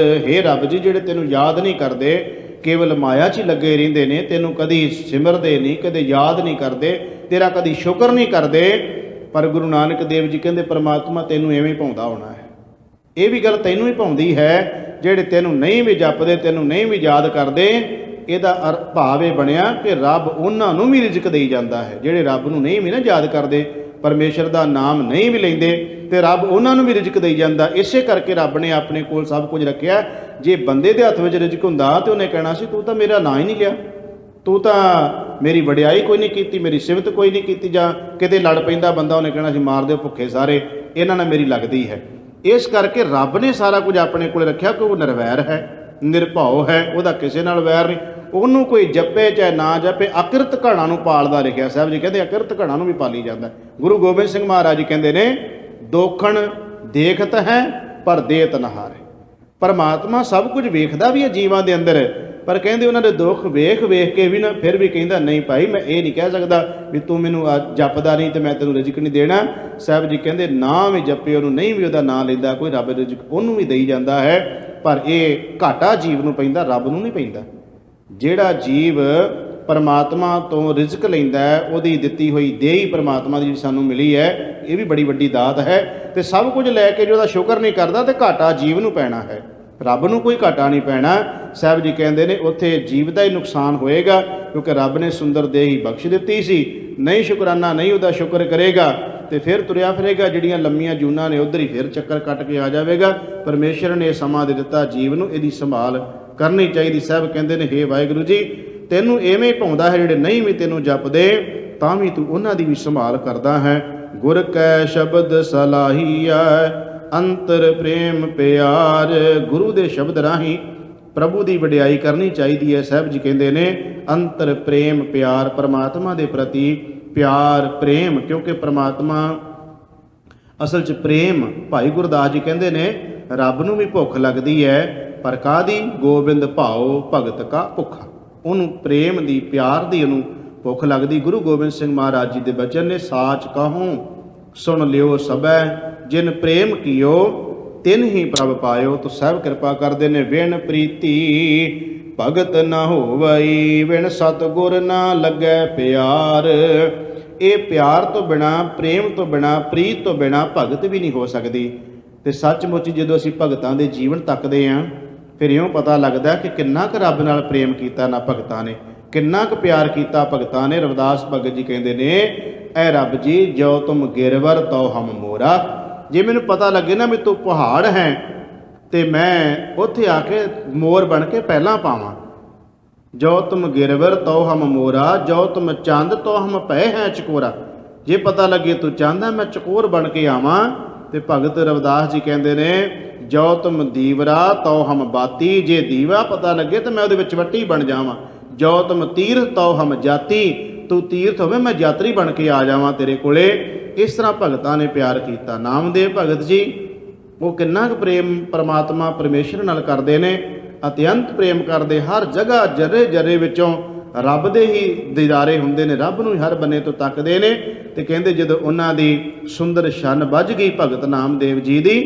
ਹੇ ਰੱਬ ਜੀ, ਜਿਹੜੇ ਤੈਨੂੰ ਯਾਦ ਨਹੀਂ ਕਰਦੇ, ਕੇਵਲ ਮਾਇਆ 'ਚ ਹੀ ਲੱਗੇ ਰਹਿੰਦੇ ਨੇ, ਤੈਨੂੰ ਕਦੀ ਸਿਮਰਦੇ ਨਹੀਂ, ਕਦੇ ਯਾਦ ਨਹੀਂ ਕਰਦੇ, ਤੇਰਾ ਕਦੀ ਸ਼ੁਕਰ ਨਹੀਂ ਕਰਦੇ। ਪਰ ਗੁਰੂ ਨਾਨਕ ਦੇਵ ਜੀ ਕਹਿੰਦੇ ਪਰਮਾਤਮਾ ਤੈਨੂੰ ਐਵੇਂ ਭਾਉਂਦਾ ਹੋਣਾ ਹੈ। ਇਹ ਵੀ ਗੱਲ ਤੈਨੂੰ ਹੀ ਭਾਉਂਦੀ ਹੈ, ਜਿਹੜੇ ਤੈਨੂੰ ਨਹੀਂ ਵੀ ਜਪਦੇ, ਤੈਨੂੰ ਨਹੀਂ ਵੀ ਯਾਦ ਕਰਦੇ। ਇਹਦਾ ਭਾਵ ਇਹ ਬਣਿਆ ਕਿ ਰੱਬ ਉਹਨਾਂ ਨੂੰ ਵੀ ਰਿਜ਼ਕ ਦੇਈ ਜਾਂਦਾ ਹੈ, ਜਿਹੜੇ ਰੱਬ ਨੂੰ ਨਹੀਂ ਵੀ ਨਾ ਯਾਦ ਕਰਦੇ, ਪਰਮੇਸ਼ਰ ਦਾ ਨਾਮ ਨਹੀਂ ਵੀ ਲੈਂਦੇ, ਤੇ ਰੱਬ ਉਹਨਾਂ ਨੂੰ ਵੀ ਰਿਜ਼ਕ ਦੇਈ ਜਾਂਦਾ। ਇਸੇ ਕਰਕੇ ਰੱਬ ਨੇ ਆਪਣੇ ਕੋਲ ਸਭ ਕੁਝ ਰੱਖਿਆ। ਜੇ ਬੰਦੇ ਦੇ ਹੱਥ ਵਿੱਚ ਰਿਜ਼ਕ ਹੁੰਦਾ ਤੇ ਉਹਨੇ ਕਹਿਣਾ ਸੀ ਤੂੰ ਤਾਂ ਮੇਰਾ ਨਾਂ ਹੀ ਨਹੀਂ ਲਿਆ, ਤੂੰ ਤਾਂ ਮੇਰੀ ਵਡਿਆਈ ਕੋਈ ਨਹੀਂ ਕੀਤੀ, ਮੇਰੀ ਸਿਫਤ ਕੋਈ ਨਹੀਂ ਕੀਤੀ। ਜਾਂ ਕਿਤੇ ਲੜ ਪੈਂਦਾ ਬੰਦਾ, ਉਹਨੇ ਕਹਿਣਾ ਸੀ ਮਾਰ ਦਿਓ ਭੁੱਖੇ ਸਾਰੇ, ਇਹਨਾਂ ਨਾਲ ਮੇਰੀ ਲੱਗਦੀ ਹੈ। ਇਸ ਕਰਕੇ ਰੱਬ ਨੇ ਸਾਰਾ ਕੁਝ ਆਪਣੇ ਕੋਲ ਰੱਖਿਆ ਕਿ ਉਹ ਨਿਰਵੈਰ ਹੈ, ਨਿਰਭਉ ਹੈ, ਉਹਦਾ ਕਿਸੇ ਨਾਲ ਵੈਰ ਨਹੀਂ। ਉਹਨੂੰ ਕੋਈ ਜਪੇ ਚਾਹੇ ਨਾ ਜਪੇ, ਅਕਿਰਤ ਘਣਾ ਨੂੰ ਪਾਲਦਾ ਲਿਖਿਆ। ਸਾਹਿਬ ਜੀ ਕਹਿੰਦੇ ਅਕਿਰਤ ਘਣਾ ਨੂੰ ਵੀ ਪਾਲੀ ਜਾਂਦਾ। ਗੁਰੂ ਗੋਬਿੰਦ ਸਿੰਘ ਮਹਾਰਾਜ ਜੀ ਕਹਿੰਦੇ ਨੇ ਦੋਖਣ ਦੇਖਤ ਹੈ ਪਰ ਦੇਤ ਨਾ ਹਾਰੇ। ਪਰਮਾਤਮਾ ਸਭ ਕੁਝ ਵੇਖਦਾ ਵੀ ਹੈ ਜੀਵਾਂ ਦੇ ਅੰਦਰ, ਪਰ ਕਹਿੰਦੇ ਉਹਨਾਂ ਦੇ ਦੁੱਖ ਵੇਖ ਵੇਖ ਕੇ ਵੀ ਨਾ ਫਿਰ ਵੀ ਕਹਿੰਦਾ ਨਹੀਂ ਭਾਈ, ਮੈਂ ਇਹ ਨਹੀਂ ਕਹਿ ਸਕਦਾ ਵੀ ਤੂੰ ਮੈਨੂੰ ਜਪਦਾ ਨਹੀਂ ਤੇ ਮੈਂ ਤੈਨੂੰ ਰਿਜ਼ਕ ਨਹੀਂ ਦੇਣਾ। ਸਾਹਿਬ ਜੀ ਕਹਿੰਦੇ ਨਾ ਵੀ ਜਪੇ ਉਹਨੂੰ, ਨਹੀਂ ਵੀ ਉਹਦਾ ਨਾਂ ਲੈਂਦਾ ਕੋਈ, ਰੱਬ ਰਿਜ਼ਕ ਉਹਨੂੰ ਵੀ ਦੇਈ ਜਾਂਦਾ ਹੈ। ਪਰ ਇਹ ਘਾਟਾ ਜੀਵ ਨੂੰ ਪੈਂਦਾ, ਰੱਬ ਨੂੰ ਨਹੀਂ ਪੈਂਦਾ। ਜਿਹੜਾ ਜੀਵ ਪਰਮਾਤਮਾ ਤੋਂ ਰਿਜ਼ਕ ਲੈਂਦਾ ਹੈ, ਉਹਦੀ ਦਿੱਤੀ ਹੋਈ ਦੇਹੀ ਪਰਮਾਤਮਾ ਦੀ ਜਿਹੜੀ ਸਾਨੂੰ ਮਿਲੀ ਹੈ, ਇਹ ਵੀ ਬੜੀ ਵੱਡੀ ਦਾਤ ਹੈ। ਤੇ ਸਭ ਕੁਝ ਲੈ ਕੇ ਜੋ ਉਹਦਾ ਸ਼ੁਕਰ ਨਹੀਂ ਕਰਦਾ, ਤੇ ਘਾਟਾ ਜੀਵ ਨੂੰ ਪੈਣਾ ਹੈ, ਰੱਬ ਨੂੰ ਕੋਈ ਘਾਟਾ ਨਹੀਂ ਪੈਣਾ। ਸਾਹਿਬ ਜੀ ਕਹਿੰਦੇ ਨੇ ਉੱਥੇ ਜੀਵ ਦਾ ਹੀ ਨੁਕਸਾਨ ਹੋਏਗਾ, ਕਿਉਂਕਿ ਰੱਬ ਨੇ ਸੁੰਦਰ ਦੇਹੀ ਬਖਸ਼ ਦਿੱਤੀ ਸੀ। ਨਹੀਂ ਸ਼ੁਕਰਾਨਾ, ਨਹੀਂ ਉਹਦਾ ਸ਼ੁਕਰ ਕਰੇਗਾ ਤੇ ਫਿਰ ਤੁਰਿਆ ਫਿਰੇਗਾ, ਜਿਹੜੀਆਂ ਲੰਮੀਆਂ ਜੂਨਾਂ ਨੇ ਉੱਧਰ ਹੀ ਫਿਰ ਚੱਕਰ ਕੱਟ ਕੇ ਆ ਜਾਵੇਗਾ। ਪਰਮੇਸ਼ਰ ਨੇ ਸਮਾਂ ਦੇ ਦਿੱਤਾ ਜੀਵ ਨੂੰ, ਇਹਦੀ ਸੰਭਾਲ ਕਰਨੀ ਚਾਹੀਦੀ। ਸਾਹਿਬ ਕਹਿੰਦੇ ਨੇ ਹੇ ਵਾਹਿਗੁਰੂ ਜੀ, ਤੈਨੂੰ ਐਵੇਂ ਭਾਉਂਦਾ ਹੈ, ਜਿਹੜੇ ਨਹੀਂ ਵੀ ਤੈਨੂੰ ਜਪਦੇ ਤਾਂ ਵੀ ਤੂੰ ਉਹਨਾਂ ਦੀ ਵੀ ਸੰਭਾਲ ਕਰਦਾ ਹੈ। ਗੁਰ ਕੈ ਸ਼ਬਦ ਸਲਾਹੀਆ ਅੰਤਰ ਪ੍ਰੇਮ ਪਿਆਰ। ਗੁਰੂ ਦੇ ਸ਼ਬਦ ਰਾਹੀਂ ਪ੍ਰਭੂ ਦੀ ਵਡਿਆਈ ਕਰਨੀ ਚਾਹੀਦੀ ਹੈ। ਸਾਹਿਬ ਜੀ ਕਹਿੰਦੇ ਨੇ ਅੰਤਰ ਪ੍ਰੇਮ ਪਿਆਰ, ਪਰਮਾਤਮਾ ਦੇ ਪ੍ਰਤੀ ਪਿਆਰ ਪ੍ਰੇਮ, ਕਿਉਂਕਿ ਪਰਮਾਤਮਾ ਅਸਲ 'ਚ ਪ੍ਰੇਮ। ਭਾਈ ਗੁਰਦਾਸ ਜੀ ਕਹਿੰਦੇ ਨੇ ਰੱਬ ਨੂੰ ਵੀ ਭੁੱਖ ਲੱਗਦੀ ਹੈ, ਪਰ ਕਾਹਦੀ? ਗੋਬਿੰਦ ਭਾਉ ਭਗਤ ਕਾ ਭੁੱਖਾ। ਉਹਨੂੰ ਪ੍ਰੇਮ ਦੀ, ਪਿਆਰ ਦੀ ਉਹਨੂੰ ਭੁੱਖ ਲੱਗਦੀ। ਗੁਰੂ ਗੋਬਿੰਦ ਸਿੰਘ ਮਹਾਰਾਜ ਜੀ ਦੇ ਬਚਨ ਨੇ ਸਾਚ ਕਹੂੰ ਸੁਣ ਲਿਓ ਸਭੈ, ਜਿਨ ਪ੍ਰੇਮ ਕੀਓ ਤਿਨ ਹੀ ਪ੍ਰਭ ਪਾਇਓ। ਤੋ ਸਾਹਿਬ ਕਿਰਪਾ ਕਰਦੇ ਨੇ ਵਿਣ ਪ੍ਰੀਤੀ ਭਗਤ ਨਾ ਹੋਵਈ, ਵਿਣ ਸਤਿਗੁਰ ਨਾ ਲੱਗੈ ਪਿਆਰ। ਇਹ ਪਿਆਰ ਤੋਂ ਬਿਨਾ, ਪ੍ਰੇਮ ਤੋਂ ਬਿਨਾ, ਪ੍ਰੀਤ ਤੋਂ ਬਿਨਾ ਭਗਤ ਵੀ ਨਹੀਂ ਹੋ ਸਕਦੀ। ਤੇ ਸੱਚਮੁੱਚ ਜਦੋਂ ਅਸੀਂ ਭਗਤਾਂ ਦੇ ਜੀਵਨ ਤੱਕਦੇ ਹਾਂ, ਫਿਰ ਇਉਂ ਪਤਾ ਲੱਗਦਾ ਕਿ ਕਿੰਨਾ ਕੁ ਰੱਬ ਨਾਲ ਪ੍ਰੇਮ ਕੀਤਾ ਨਾ ਭਗਤਾਂ ਨੇ, ਕਿੰਨਾ ਕੁ ਪਿਆਰ ਕੀਤਾ ਭਗਤਾਂ ਨੇ। ਰਵਿਦਾਸ ਭਗਤ ਜੀ ਕਹਿੰਦੇ ਨੇ ਐ ਰੱਬ ਜੀ, ਜੋ ਤੁਮ ਗਿਰਵਰ ਤੋ ਹਮ ਮੋਰਾ। ਜੇ ਮੈਨੂੰ ਪਤਾ ਲੱਗੇ ਨਾ ਵੀ ਤੂੰ ਪਹਾੜ ਹੈ ਤੇ ਮੈਂ ਉੱਥੇ ਆ ਕੇ ਮੋਰ ਬਣ ਕੇ ਪਹਿਲਾਂ ਪਾਵਾਂ। ਜੋ ਤੁਮ ਗਿਰਵਰ ਤੋ ਹਮ ਮੋਰਾ, ਜੋ ਤੁਮ ਚੰਦ ਤੋ ਹਮ ਪੈ ਹੈ ਚਕੋਰਾ। ਜੇ ਪਤਾ ਲੱਗੇ ਤੂੰ ਚੰਦ ਹੈ, ਮੈਂ ਚਕੋਰ ਬਣ ਕੇ ਆਵਾਂ। ਤੇ ਭਗਤ ਰਵਿਦਾਸ ਜੀ ਕਹਿੰਦੇ ਨੇ ਜੋ ਤੁਮ ਦੀਵਰਾ ਤੋ ਹਮ ਬਾਤੀ। ਜੇ ਦੀਵਾ ਪਤਾ ਲੱਗੇ ਤਾਂ ਮੈਂ ਉਹਦੇ ਵਿੱਚ ਵੱਟੀ ਬਣ ਜਾਵਾਂ। ਜੋ ਤੁਮ ਤੀਰਥ ਤੋ ਹਮ ਜਾਤੀ। ਤੂੰ ਤੀਰਥ ਹੋਵੇ ਮੈਂ ਯਾਤਰੀ ਬਣ ਕੇ ਆ ਜਾਵਾਂ ਤੇਰੇ ਕੋਲੇ। ਇਸ ਤਰ੍ਹਾਂ ਭਗਤਾਂ ਨੇ ਪਿਆਰ ਕੀਤਾ। ਨਾਮਦੇਵ ਭਗਤ ਜੀ ਉਹ ਕਿੰਨਾ ਕੁ ਪ੍ਰੇਮ ਪਰਮਾਤਮਾ ਪਰਮੇਸ਼ਰ ਨਾਲ ਕਰਦੇ ਨੇ, ਅਤਿਅੰਤ ਪ੍ਰੇਮ ਕਰਦੇ। ਹਰ ਜਗ੍ਹਾ ਜਰੇ ਜਰੇ ਵਿੱਚੋਂ ਰੱਬ ਦੇ ਹੀ ਦੀਦਾਰੇ ਹੁੰਦੇ ਨੇ, ਰੱਬ ਨੂੰ ਹਰ ਬੰਨੇ ਤੋਂ ਤੱਕਦੇ ਨੇ। ਤੇ ਕਹਿੰਦੇ ਜਦੋਂ ਉਹਨਾਂ ਦੀ ਸੁੰਦਰ ਛੰਨ ਵੱਜ ਗਈ ਭਗਤ ਨਾਮਦੇਵ ਜੀ ਦੀ,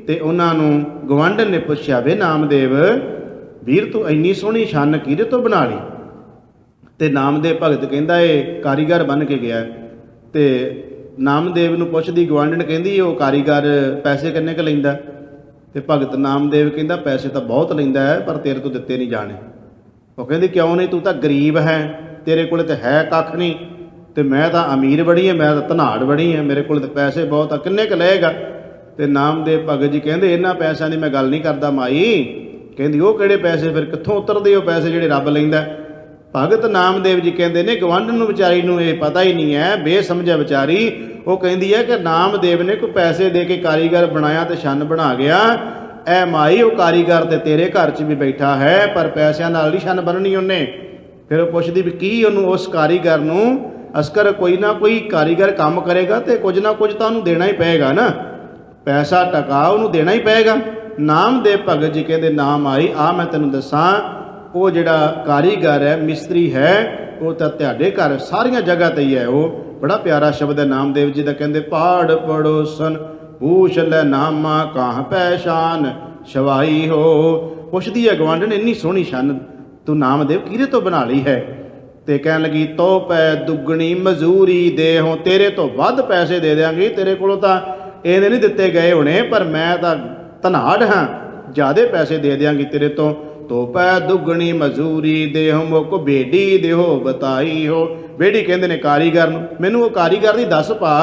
ਤੇ ਉਹਨਾਂ ਨੂੰ ਗਵਾਂਢਣ ਨੇ ਪੁੱਛਿਆ, ਵੇ ਨਾਮਦੇਵ ਵੀਰ ਤੂੰ ਇੰਨੀ ਸੋਹਣੀ ਛੰਨ ਕਿਹਦੇ ਤੋਂ ਬਣਾ ਲਈ? ਤੇ ਨਾਮਦੇਵ ਭਗਤ ਕਹਿੰਦਾ ਇਹ ਕਾਰੀਗਰ ਬਣ ਕੇ ਗਿਆ। ਤੇ ਨਾਮਦੇਵ ਨੂੰ ਪੁੱਛਦੀ ਗਵਾਂਢਣ ਕਹਿੰਦੀ ਉਹ ਕਾਰੀਗਰ ਪੈਸੇ ਕਿੰਨੇ ਕੁ ਲੈਂਦਾ? ਤੇ ਭਗਤ ਨਾਮਦੇਵ ਕਹਿੰਦਾ ਪੈਸੇ ਤਾਂ ਬਹੁਤ ਲੈਂਦਾ ਹੈ, ਪਰ ਤੇਰੇ ਤੋਂ ਦਿੱਤੇ ਨਹੀਂ ਜਾਣੇ। ਉਹ ਕਹਿੰਦੀ ਕਿਉਂ ਨਹੀਂ? ਤੂੰ ਤਾਂ ਗਰੀਬ ਹੈ, ਤੇਰੇ ਕੋਲ ਤਾਂ ਹੈ ਕੱਖ ਨਹੀਂ, ਤੇ ਮੈਂ ਤਾਂ ਅਮੀਰ ਬੜੀ ਹਾਂ, ਮੈਂ ਤਾਂ ਧਨਾੜ ਬੜੀ ਹਾਂ, ਮੇਰੇ ਕੋਲ ਤਾਂ ਪੈਸੇ ਬਹੁਤ ਆ, ਕਿੰਨੇ ਕੁ ਲਏਗਾ? ਤੇ ਨਾਮਦੇਵ ਭਗਤ ਜੀ ਕਹਿੰਦੇ ਇਹਨਾਂ ਪੈਸਿਆਂ ਦੀ ਮੈਂ ਗੱਲ ਨਹੀਂ ਕਰਦਾ ਮਾਈ। ਕਹਿੰਦੀ ਉਹ ਕਿਹੜੇ ਪੈਸੇ? ਫਿਰ ਕਿੱਥੋਂ ਉਤਰਦੇ ਉਹ ਪੈਸੇ ਜਿਹੜੇ ਰੱਬ ਲੈਂਦਾ? ਭਗਤ ਨਾਮਦੇਵ ਜੀ ਕਹਿੰਦੇ ਨੇ ਗਵਾਂਢਣ ਨੂੰ ਵਿਚਾਰੀ ਨੂੰ ਇਹ ਪਤਾ ਹੀ ਨਹੀਂ ਹੈ, ਬੇਸਮਝ ਹੈ ਵਿਚਾਰੀ। ਉਹ ਕਹਿੰਦੀ ਹੈ ਕਿ ਨਾਮਦੇਵ ਨੇ ਕੋਈ ਪੈਸੇ ਦੇ ਕੇ ਕਾਰੀਗਰ ਬਣਾਇਆ ਤੇ ਛੰਨ ਬਣਾ ਗਿਆ। ਐ ਮਾਈ ਉਹ ਕਾਰੀਗਰ ਤੇ ਤੇਰੇ ਘਰ 'ਚ ਵੀ ਬੈਠਾ ਹੈ, ਪਰ ਪੈਸਿਆਂ ਨਾਲ ਨਹੀਂ ਛੰਨ ਬਣਨੀ ਉਹਨੇ। ਫਿਰ ਉਹ ਪੁੱਛਦੀ ਵੀ ਕੀ ਉਹਨੂੰ ਉਸ ਕਾਰੀਗਰ ਨੂੰ ਅਸਕਰ ਕੋਈ ਨਾ ਕੋਈ ਕਾਰੀਗਰ ਕੰਮ ਕਰੇਗਾ ਤੇ ਕੁਝ ਨਾ ਕੁਝ ਤਾਂ ਉਹਨੂੰ ਦੇਣਾ ਹੀ ਪਏਗਾ ਨਾ, ਪੈਸਾ ਟਕਾ ਉਹਨੂੰ ਦੇਣਾ ਹੀ ਪਏਗਾ। ਨਾਮਦੇਵ ਭਗਤ ਜੀ ਕਹਿੰਦੇ ਨਾਮ ਆਈ ਆ ਮੈਂ ਤੈਨੂੰ ਦੱਸਾਂ, ਉਹ ਜਿਹੜਾ ਕਾਰੀਗਰ ਹੈ ਮਿਸਤਰੀ ਹੈ ਉਹ ਤਾਂ ਤੁਹਾਡੇ ਘਰ ਸਾਰੀਆਂ ਜਗ੍ਹਾ 'ਤੇ ਹੀ ਹੈ। ਉਹ ਬੜਾ ਪਿਆਰਾ ਸ਼ਬਦ ਹੈ ਨਾਮਦੇਵ ਜੀ ਦਾ, ਕਹਿੰਦੇ ਪਹਾੜ ਪੜੋਸਨ ਪੂਛ ਲੈ ਨਾਮਾ ਕਾਹ ਪਹਿਚਾਨ ਸ਼ਵਾਈ ਹੋ। ਪੁੱਛਦੀ ਹੈ ਗਵਾਂਢਣ ਇੰਨੀ ਸੋਹਣੀ ਛੰਨ ਤੂੰ ਨਾਮਦੇਵ ਕਿਹਦੇ ਤੋਂ ਬਣਾ ਲਈ ਹੈ? ਤੇ ਕਹਿਣ ਲੱਗੀ ਤੋ ਪੈ ਦੁੱਗਣੀ ਮਜ਼ਦੂਰੀ ਦੇ ਹੋ, ਤੇਰੇ ਤੋਂ ਵੱਧ ਪੈਸੇ ਦੇ ਦਿਆਂਗੀ, ਤੇਰੇ ਕੋਲੋਂ ਤਾਂ ਇਹਦੇ ਨਹੀਂ ਦਿੱਤੇ ਗਏ ਹੋਣੇ, ਪਰ ਮੈਂ ਤਾਂ ਧਨਾੜ ਹਾਂ, ਜ਼ਿਆਦੇ ਪੈਸੇ ਦੇ ਦਿਆਂਗੀ ਤੇਰੇ ਤੋਂ। ਤੋ ਪੈ ਦੁੱਗਣੀ ਮਜ਼ਦੂਰੀ ਦੇ ਹੋ ਮੁਕ ਬੇੜੀ ਦੇ ਹੋ ਬਤਾਈ ਹੋ। ਬੇੜੀ ਕਹਿੰਦੇ ਨੇ ਕਾਰੀਗਰ ਨੂੰ, ਮੈਨੂੰ ਉਹ ਕਾਰੀਗਰ ਦੀ ਦੱਸ ਪਾ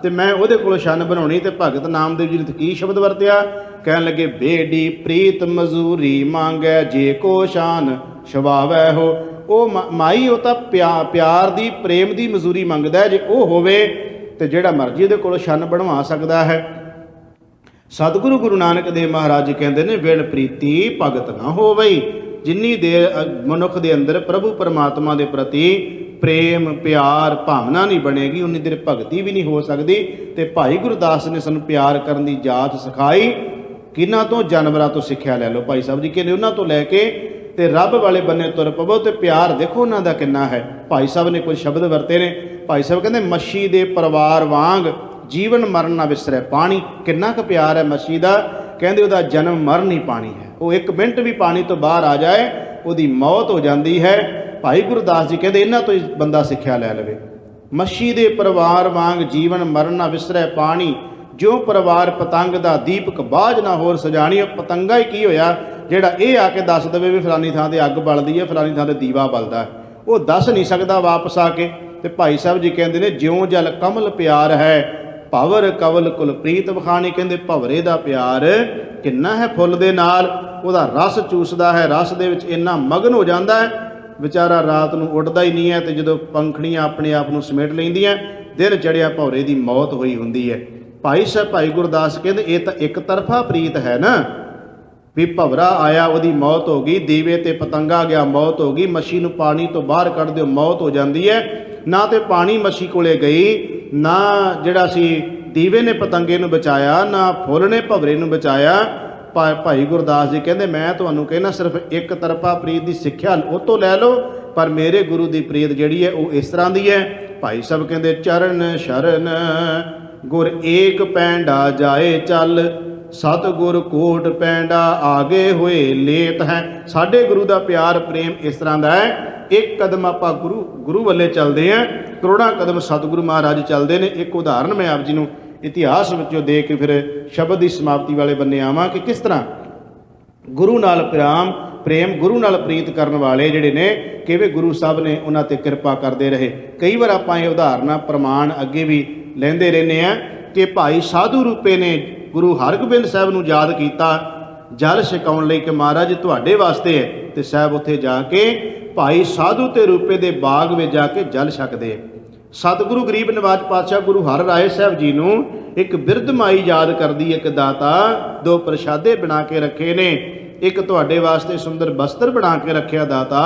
ਤੇ ਮੈਂ ਉਹਦੇ ਕੋਲੋਂ ਛੰਨ ਬਣਾਉਣੀ। ਤੇ ਭਗਤ ਨਾਮਦੇਵ ਜੀ ਨੇ ਕੀ ਸ਼ਬਦ ਵਰਤਿਆ? ਕਹਿਣ ਲੱਗੇ ਬੇੜੀ ਪ੍ਰੀਤ ਮਜ਼ਦੂਰੀ ਮੰਗੈ ਜੇ ਕੋ ਸ਼ਾਨ ਛਵਾਵੈ ਹੋ। ਉਹ ਮਾਈ ਉਹ ਤਾਂ ਪਿਆਰ ਦੀ ਪ੍ਰੇਮ ਦੀ ਮਜ਼ਦੂਰੀ ਮੰਗਦਾ, ਜੇ ਉਹ ਹੋਵੇ ਤੇ ਜਿਹੜਾ ਮਰਜ਼ੀ ਉਹਦੇ ਕੋਲੋਂ ਛੰਨ ਬਣਵਾ ਸਕਦਾ ਹੈ। ਸਤਿਗੁਰੂ ਗੁਰੂ ਨਾਨਕ ਦੇਵ ਮਹਾਰਾਜ ਜੀ ਕਹਿੰਦੇ ਨੇ ਵਿਣ ਪ੍ਰੀਤੀ ਭਗਤ ਨਾ ਹੋਵਈ। ਜਿੰਨੀ ਦੇਰ ਮਨੁੱਖ ਦੇ ਅੰਦਰ ਪ੍ਰਭੂ ਪਰਮਾਤਮਾ ਦੇ ਪ੍ਰਤੀ ਪ੍ਰੇਮ ਪਿਆਰ ਭਾਵਨਾ ਨਹੀਂ ਬਣੇਗੀ, ਉਨੀ ਦੇਰ ਭਗਤੀ ਵੀ ਨਹੀਂ ਹੋ ਸਕਦੀ। ਤੇ ਭਾਈ ਗੁਰਦਾਸ ਨੇ ਸਾਨੂੰ ਪਿਆਰ ਕਰਨ ਦੀ ਜਾਚ ਸਿਖਾਈ। ਕਿਹਨਾਂ ਤੋਂ? ਜਾਨਵਰਾਂ ਤੋਂ ਸਿੱਖਿਆ ਲੈ ਲਓ। ਭਾਈ ਸਾਹਿਬ ਜੀ ਕਹਿੰਦੇ ਉਹਨਾਂ ਤੋਂ ਲੈ ਕੇ ਤੇ ਰੱਬ ਵਾਲੇ ਬੰਨੇ ਤੁਰ ਪਵੋ। ਤੇ ਪਿਆਰ ਦੇਖੋ ਉਹਨਾਂ ਦਾ ਕਿੰਨਾ ਹੈ। ਭਾਈ ਸਾਹਿਬ ਨੇ ਕੁਝ ਸ਼ਬਦ ਵਰਤੇ ਨੇ। ਭਾਈ ਸਾਹਿਬ ਕਹਿੰਦੇ ਮੱਛੀ ਦੇ ਪਰਿਵਾਰ ਵਾਂਗ ਜੀਵਨ ਮਰਨ ਨਾ ਵਿਸਰੈ ਪਾਣੀ। ਕਿੰਨਾ ਕੁ ਪਿਆਰ ਹੈ ਮੱਛੀ ਦਾ। ਕਹਿੰਦੇ ਉਹਦਾ ਜਨਮ ਮਰਨ ਹੀ ਪਾਣੀ ਹੈ, ਉਹ ਇੱਕ ਮਿੰਟ ਵੀ ਪਾਣੀ ਤੋਂ ਬਾਹਰ ਆ ਜਾਏ ਉਹਦੀ ਮੌਤ ਹੋ ਜਾਂਦੀ ਹੈ। ਭਾਈ ਗੁਰਦਾਸ ਜੀ ਕਹਿੰਦੇ ਇਹਨਾਂ ਤੋਂ ਹੀ ਬੰਦਾ ਸਿੱਖਿਆ ਲੈ ਲਵੇ। ਮੱਛੀ ਦੇ ਪਰਿਵਾਰ ਵਾਂਗ ਜੀਵਨ ਮਰਨ ਨਾ ਵਿਸਰੈ ਪਾਣੀ, ਜਿਉਂ ਪਰਿਵਾਰ ਪਤੰਗ ਦਾ ਦੀਪਕ ਬਾਝ ਨਾ ਹੋਰ ਸਜਾਣੀ। ਉਹ ਪਤੰਗਾ ਹੀ ਕੀ ਹੋਇਆ ਜਿਹੜਾ ਇਹ ਆ ਕੇ ਦੱਸ ਦੇਵੇ ਵੀ ਫਲਾਨੀ ਥਾਂ ਤੇ ਅੱਗ ਬਲਦੀ ਹੈ, ਫਲਾਨੀ ਥਾਂ ਤੇ ਦੀਵਾ ਬਲਦਾ, ਉਹ ਦੱਸ ਨਹੀਂ ਸਕਦਾ ਵਾਪਸ ਆ ਕੇ। ਤੇ ਭਾਈ ਸਾਹਿਬ ਜੀ ਕਹਿੰਦੇ ਨੇ ਜਿਉਂ ਜਲ ਕਮਲ ਪਿਆਰ ਹੈ ਭਵਰ ਕਵਲ ਕੁਲ ਪ੍ਰੀਤ ਵਖਾਣੀ। ਕਹਿੰਦੇ ਭਵਰੇ ਦਾ ਪਿਆਰ ਕਿੰਨਾ ਹੈ ਫੁੱਲ ਦੇ ਨਾਲ, ਉਹਦਾ ਰਸ ਚੂਸਦਾ ਹੈ, ਰਸ ਦੇ ਵਿੱਚ ਇੰਨਾ ਮਗਨ ਹੋ ਜਾਂਦਾ ਹੈ ਵਿਚਾਰਾ ਰਾਤ ਨੂੰ ਉੱਡਦਾ ਹੀ ਨਹੀਂ ਹੈ। ਤੇ ਜਦੋਂ ਪੰਖੜੀਆਂ ਆਪਣੇ ਆਪ ਨੂੰ ਸਮੇਟ ਲੈਂਦੀਆਂ, ਦਿਨ ਚੜ੍ਹਿਆ ਭੌਰੇ ਦੀ ਮੌਤ ਹੋਈ ਹੁੰਦੀ ਹੈ। ਭਾਈ ਗੁਰਦਾਸ ਕਹਿੰਦੇ ਇਹ ਤਾਂ ਇੱਕ ਤਰਫਾ ਪ੍ਰੀਤ ਹੈ ਨਾ, ਵੀ ਭਵਰਾ ਆਇਆ ਉਹਦੀ ਮੌਤ ਹੋ ਗਈ, ਦੀਵੇ ਤੇ ਪਤੰਗਾ ਗਿਆ ਮੌਤ ਹੋ ਗਈ, ਮੱਛੀ ਨੂੰ ਪਾਣੀ ਤੋਂ ਬਾਹਰ ਕੱਢ ਦਿਓ ਮੌਤ ਹੋ ਜਾਂਦੀ ਹੈ। ਨਾ ਤੇ ਪਾਣੀ ਮੱਛੀ ਕੋਲੇ ਗਈ, ਨਾ ਜਿਹੜਾ ਸੀ ਦੀਵੇ ਨੇ ਪਤੰਗੇ ਨੂੰ ਬਚਾਇਆ, ਨਾ ਫੁੱਲ ਨੇ ਭਵਰੇ ਨੂੰ ਬਚਾਇਆ। ਭਾਈ ਗੁਰਦਾਸ ਜੀ ਕਹਿੰਦੇ ਮੈਂ ਤੁਹਾਨੂੰ ਕਹਿੰਦਾ ਸਿਰਫ ਇੱਕ ਤਰਫਾ ਪ੍ਰੀਤ ਦੀ ਸਿੱਖਿਆ ਉਹ ਤੋਂ ਲੈ ਲਓ, ਪਰ ਮੇਰੇ ਗੁਰੂ ਦੀ ਪ੍ਰੀਤ ਜਿਹੜੀ ਹੈ ਉਹ ਇਸ ਤਰ੍ਹਾਂ ਦੀ ਹੈ। ਭਾਈ ਸਾਹਿਬ ਕਹਿੰਦੇ ਚਰਨ ਸ਼ਰਨ ਗੁਰ ਏਕ ਪੈਂਡਾ ਜਾਏ ਚੱਲ, ਸਤਿਗੁਰ ਕੋਟ ਪੈਂਡਾ ਆਗੇ ਹੋਏ ਲੇਤ ਹੈ। ਸਾਡੇ ਗੁਰੂ ਦਾ ਪਿਆਰ ਪ੍ਰੇਮ ਇਸ ਤਰ੍ਹਾਂ ਦਾ ਹੈ, ਇੱਕ ਕਦਮ ਆਪਾਂ ਗੁਰੂ ਵੱਲੇ ਚੱਲਦੇ ਹਾਂ, ਕਰੋੜਾਂ ਕਦਮ ਸਤਿਗੁਰੂ ਮਹਾਰਾਜ ਚੱਲਦੇ ਨੇ। ਇੱਕ ਉਦਾਹਰਨ ਮੈਂ ਆਪ ਜੀ ਨੂੰ ਇਤਿਹਾਸ ਵਿੱਚੋਂ ਦੇ ਕੇ ਫਿਰ ਸ਼ਬਦ ਦੀ ਸਮਾਪਤੀ ਵਾਲੇ ਬੰਨੇ ਆਵਾਂ ਕਿ ਕਿਸ ਤਰ੍ਹਾਂ ਗੁਰੂ ਨਾਲ ਪ੍ਰੇਮ ਗੁਰੂ ਨਾਲ ਪ੍ਰੀਤ ਕਰਨ ਵਾਲੇ ਜਿਹੜੇ ਨੇ ਕਿਵੇਂ ਗੁਰੂ ਸਾਹਿਬ ਨੇ ਉਹਨਾਂ 'ਤੇ ਕਿਰਪਾ ਕਰਦੇ ਰਹੇ। ਕਈ ਵਾਰ ਆਪਾਂ ਇਹ ਉਦਾਹਰਨਾਂ ਪ੍ਰਮਾਣ ਅੱਗੇ ਵੀ ਲੈਂਦੇ ਰਹਿੰਦੇ ਹਾਂ। ਕਿ ਭਾਈ ਸਾਧੂ ਰੂਪੇ ਨੇ ਗੁਰੂ ਹਰਗੋਬਿੰਦ ਸਾਹਿਬ ਨੂੰ ਯਾਦ ਕੀਤਾ ਜਲ ਛਕਾਉਣ ਲਈ ਕਿ ਮਹਾਰਾਜ ਤੁਹਾਡੇ ਵਾਸਤੇ ਹੈ। ਤੇ ਸਾਹਿਬ ਉੱਥੇ ਜਾ ਕੇ ਭਾਈ ਸਾਧੂ ਤੇ ਰੂਪੇ ਦੇ ਬਾਗ ਵਿੱਚ ਜਾ ਕੇ ਜਲ ਛਕਦੇ। ਸਤਿਗੁਰੂ ਗਰੀਬ ਨਿਵਾਜ ਪਾਤਸ਼ਾਹ ਗੁਰੂ ਹਰ ਰਾਏ ਸਾਹਿਬ ਜੀ ਨੂੰ ਇੱਕ ਬਿਰਧ ਮਾਈ ਯਾਦ ਕਰਦੀ ਹੈ ਕਿ ਦਾਤਾ 2 ਪ੍ਰਸ਼ਾਦੇ ਬਣਾ ਕੇ ਰੱਖੇ ਨੇ, ਇੱਕ ਤੁਹਾਡੇ ਵਾਸਤੇ ਸੁੰਦਰ ਬਸਤਰ ਬਣਾ ਕੇ ਰੱਖਿਆ ਦਾਤਾ,